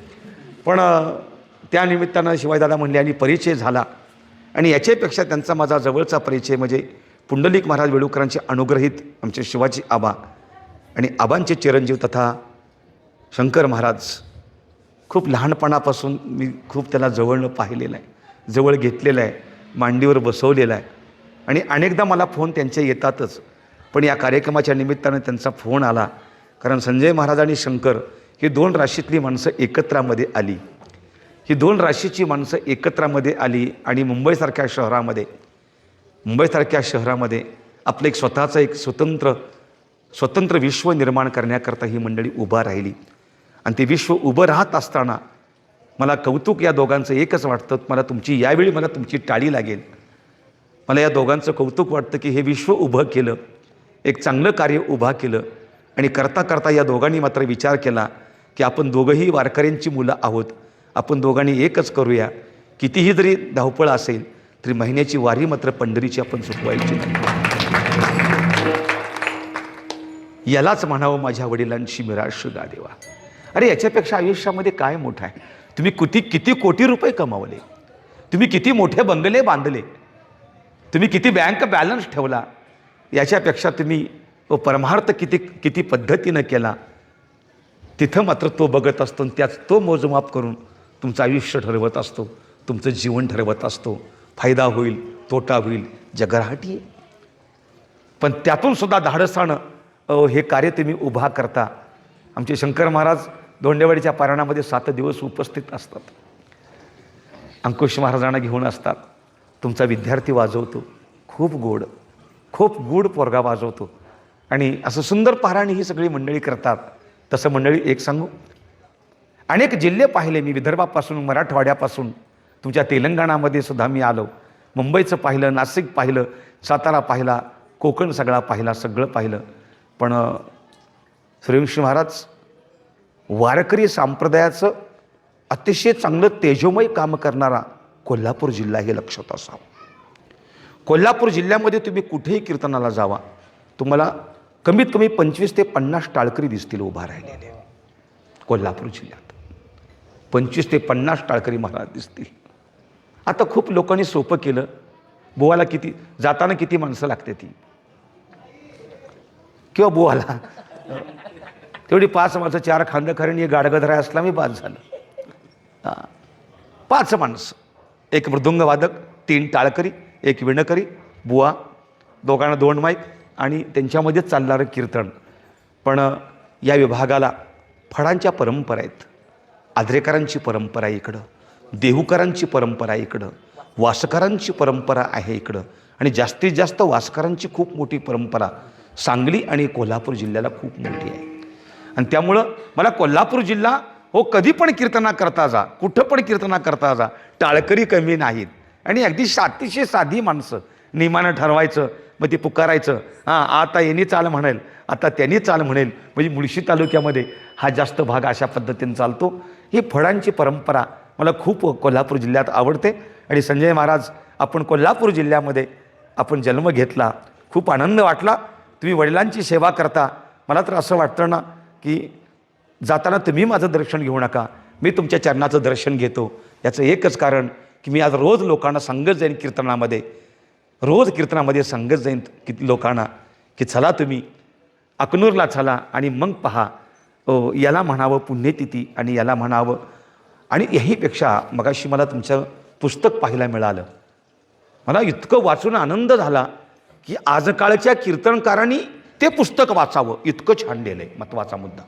पण त्या निमित्तानं शिवाजीदादा म्हणले आणि परिचय झाला. आणि याच्यापेक्षा त्यांचा माझा जवळचा परिचय म्हणजे पुंडलिक महाराज वेळुकरांचे अनुग्रहित आमचे शिवाजी आबा आणि आबांचे चिरंजीव तथा शंकर महाराज. खूप लहानपणापासून मी खूप त्याला जवळनं पाहिलेलं आहे, जवळ घेतलेलं आहे, मांडीवर बसवलेलं आहे. आणि अनेकदा मला फोन त्यांचे येतातच. पण या कार्यक्रमाच्या निमित्तानं त्यांचा फोन आला, कारण संजय महाराज आणि शंकर ही 2 राशीतली माणसं एकत्रामध्ये आली. ही 2 राशीची माणसं एकत्रामध्ये आली आणि मुंबईसारख्या शहरामध्ये आपलं एक स्वतःचं एक स्वतंत्र विश्व निर्माण करण्याकरता ही मंडळी उभा राहिली. आणि ते विश्व उभं राहत असताना मला कौतुक या दोघांचं एकच वाटतं. मला तुमची टाळी लागेल. मला या दोघांचं कौतुक वाटतं की हे विश्व उभं केलं, एक चांगलं कार्य उभा केलं. आणि करता करता या दोघांनी मात्र विचार केला की आपण दोघंही वारकऱ्यांची मुलं आहोत, आपण दोघांनी एकच करूया. कितीही जरी धावपळ असेल तरी महिन्याची वारी मात्र पंढरीची आपण चुकवायची नाही. यालाच म्हणावं माझ्या वडिलांची मिराश गादेवा. अरे याच्यापेक्षा आयुष्यामध्ये काय मोठं आहे? तुम्ही किती कोटी रुपये कमावले, तुम्ही किती मोठे बंगले बांधले, तुम्ही किती बँक बॅलन्स ठेवला, याच्यापेक्षा तुम्ही परमार्थ किती पद्धतीनं केला, तिथं मात्र तो बघत असतो आणि त्याच तो मोजमाप करून तुमचं आयुष्य ठरवत असतो, तुमचं जीवन ठरवत असतो. फायदा होईल, तोटा होईल, जगराहाटी आहे. पण त्यातून सुद्धा धाडसानं हे कार्य तुम्ही उभा करता. आमचे शंकर महाराज धोंडेवाडीच्या पारणामध्ये 7 दिवस उपस्थित असतात. अंकुश महाराजांना घेऊन असतात. तुमचा विद्यार्थी वाजवतो, खूप गोड पोरगा वाजवतो. आणि असं सुंदर पारायण ही सगळी मंडळी करतात. तसं मंडळी एक सांगू, अनेक जिल्हे पाहिले मी, विदर्भापासून मराठवाड्यापासून तुमच्या तेलंगणामध्ये सुद्धा मी आलो. मुंबईचं पाहिलं, नाशिक पाहिलं, सातारा पाहिला, कोकण सगळा पाहिला, सगळं पाहिलं. पण सूर्यवंशी महाराज वारकरी संप्रदायाचं अतिशय चांगलं तेजोमय काम करणारा कोल्हापूर जिल्हा हे लक्षात असावं. कोल्हापूर जिल्ह्यामध्ये तुम्ही कुठेही कीर्तनाला जावा, तुम्हाला कमीत कमी 25 ते 50 टाळकरी दिसतील उभा राहिलेले. कोल्हापूर जिल्ह्यात 25 ते 50 टाळकरी महाराज दिसतील. आता खूप लोकांनी सोपं केलं. बुवाला जाताना किती माणसं लागते ती, किंवा बुवाला तेवढी 5 माणसं, 4 खांदखारीने गाडगधरा असला मी बाद झालं. 5 माणसं, 1 मृदुंगवादक, 3 टाळकरी, 1 विणकरी, बुवा, दोघांना 2 माईक आणि त्यांच्यामध्येच चालणारं कीर्तन. पण या विभागाला फडांच्या परंपरा आहेत, आद्रेकरांची परंपरा आहे इकडं, देहूकरांची परंपरा आहे इकडं, वासकरांची परंपरा आहे इकडं. आणि जास्तीत जास्त वासकरांची खूप मोठी परंपरा सांगली आणि कोल्हापूर जिल्ह्याला खूप मोठी आहे. आणि त्यामुळं मला कोल्हापूर जिल्हा कधी पण कीर्तना करता जा, कुठं पण कीर्तना करता जा, टाळकरी कमी नाहीत. आणि अगदी अतिशय साधी माणसं, नियमानं ठरवायचं, मग ते पुकारायचं. आता यांनी चाल म्हणेल, आता त्यांनी चाल म्हणेल. म्हणजे मुळशी तालुक्यामध्ये हा जास्त भाग अशा पद्धतीने चालतो. ही फळांची परंपरा मला खूप कोल्हापूर जिल्ह्यात आवडते. आणि संजय महाराज, आपण कोल्हापूर जिल्ह्यामध्ये आपण जन्म घेतला, खूप आनंद वाटला. तुम्ही वडिलांची सेवा करता. मला तर असं वाटतं ना की जाताना तुम्ही माझं दर्शन घेऊ नका, मी तुमच्या चरणाचं दर्शन घेतो. याचं एकच कारण की मी आज रोज लोकांना सांगत जाईन कीर्तनामध्ये सांगत जाईन की लोकांना की चला तुम्ही अकनूरला चला आणि मग पहा. याला म्हणावं पुण्यतिथी आणि याला म्हणावं. आणि याहीपेक्षा मगाशी मला तुमचं पुस्तक पाहायला मिळालं. मला इतकं वाचून आनंद झाला की आजकालच्या कीर्तनकारांनी ते पुस्तक वाचावं, इतकं छान लिहिलं आहे. महत्त्वाचा मुद्दा,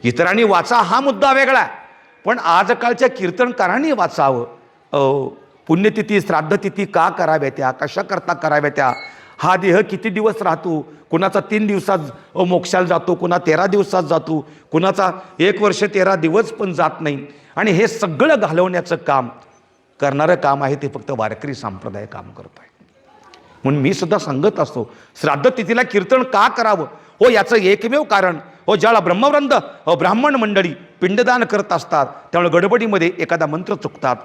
इतरांनी वाचा हा मुद्दा वेगळा, पण आजकालच्या कीर्तनकारांनी वाचावं. पुण्यतिथी श्राद्धतिथी का कराव्या त्या, कशा करता कराव्या त्या, हा देह किती दिवस राहतो, कुणाचा 3 दिवसात मोक्षाला जातो, कुणा 13 दिवसात जातो, कुणाचा 1 वर्ष 13 दिवस पण जात नाही. आणि हे सगळं घालवण्याचं काम करणारं काम आहे ते फक्त वारकरी संप्रदाय काम करत आहे. म्हणून मी सुद्धा सांगत असतो, श्राद्धतिथीला कीर्तन का करावं याचं एकमेव कारण ज्याला ब्रह्मवृंद ब्राह्मण मंडळी पिंडदान करत असतात त्यामुळे गडबडीमध्ये एखादा मंत्र चुकतात,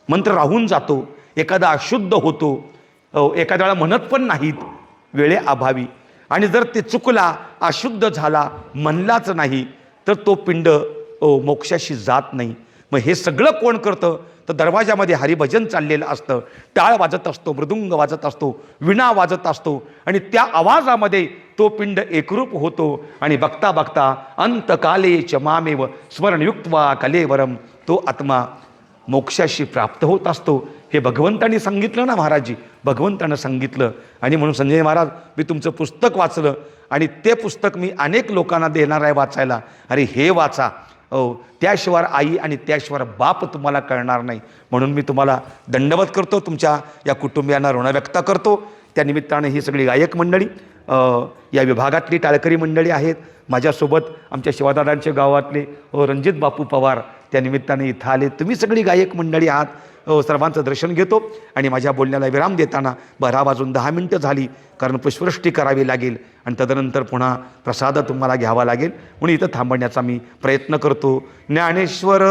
मंत्र राहून जातो, एखादा अशुद्ध होतो, एखाद्याला म्हणत पण नाहीत वेळेअभावी, आणि जर ते चुकला, अशुद्ध झाला, म्हणलाच नाही तर तो पिंड मोक्षाशी जात नाही. मग हे सगळं कोण करतं तर दरवाजामध्ये हरिभजन चाललेलं असतं, टाळ वाजत असतो, मृदुंग वाजत असतो, विणा वाजत असतो, आणि त्या आवाजामध्ये तो पिंड एकरूप होतो. आणि बघता बघता अंतकाले च मामेव स्मरणयुक्त्वा कलेवरम तो आत्मा मोक्षाशी प्राप्त होत असतो. हे भगवंतांनी सांगितलं ना महाराजजी, भगवंतानं सांगितलं. आणि म्हणून संजय महाराज, मी तुमचं पुस्तक वाचलं आणि ते पुस्तक मी अनेक लोकांना देणार आहे वाचायला. अरे हे वाचा, त्याशिवाय आई आणि त्याशिवाय बाप तुम्हाला कळणार नाही. म्हणून मी तुम्हाला दंडवत करतो, तुमच्या या कुटुंबियांना ऋण व्यक्त करतो. त्या निमित्ताने ही सगळी गायक मंडळी, या विभागातली टाळकरी मंडळी आहेत, माझ्यासोबत आमच्या शिवादादांच्या गावातले रणजित बापू पवार त्या निमित्ताने इथं आले. तुम्ही सगळी गायक मंडळी आहात. सर्वांचं दर्शन घेतो आणि माझ्या बोलण्याला विराम देताना 12 वाजून 10 मिनटं झाली, कारण पुष्पवृष्टी करावी लागेल आणि तदनंतर पुन्हा प्रसाद तुम्हाला घ्यावा लागेल, म्हणून इथं थांबण्याचा मी प्रयत्न करतो. ज्ञानेश्वर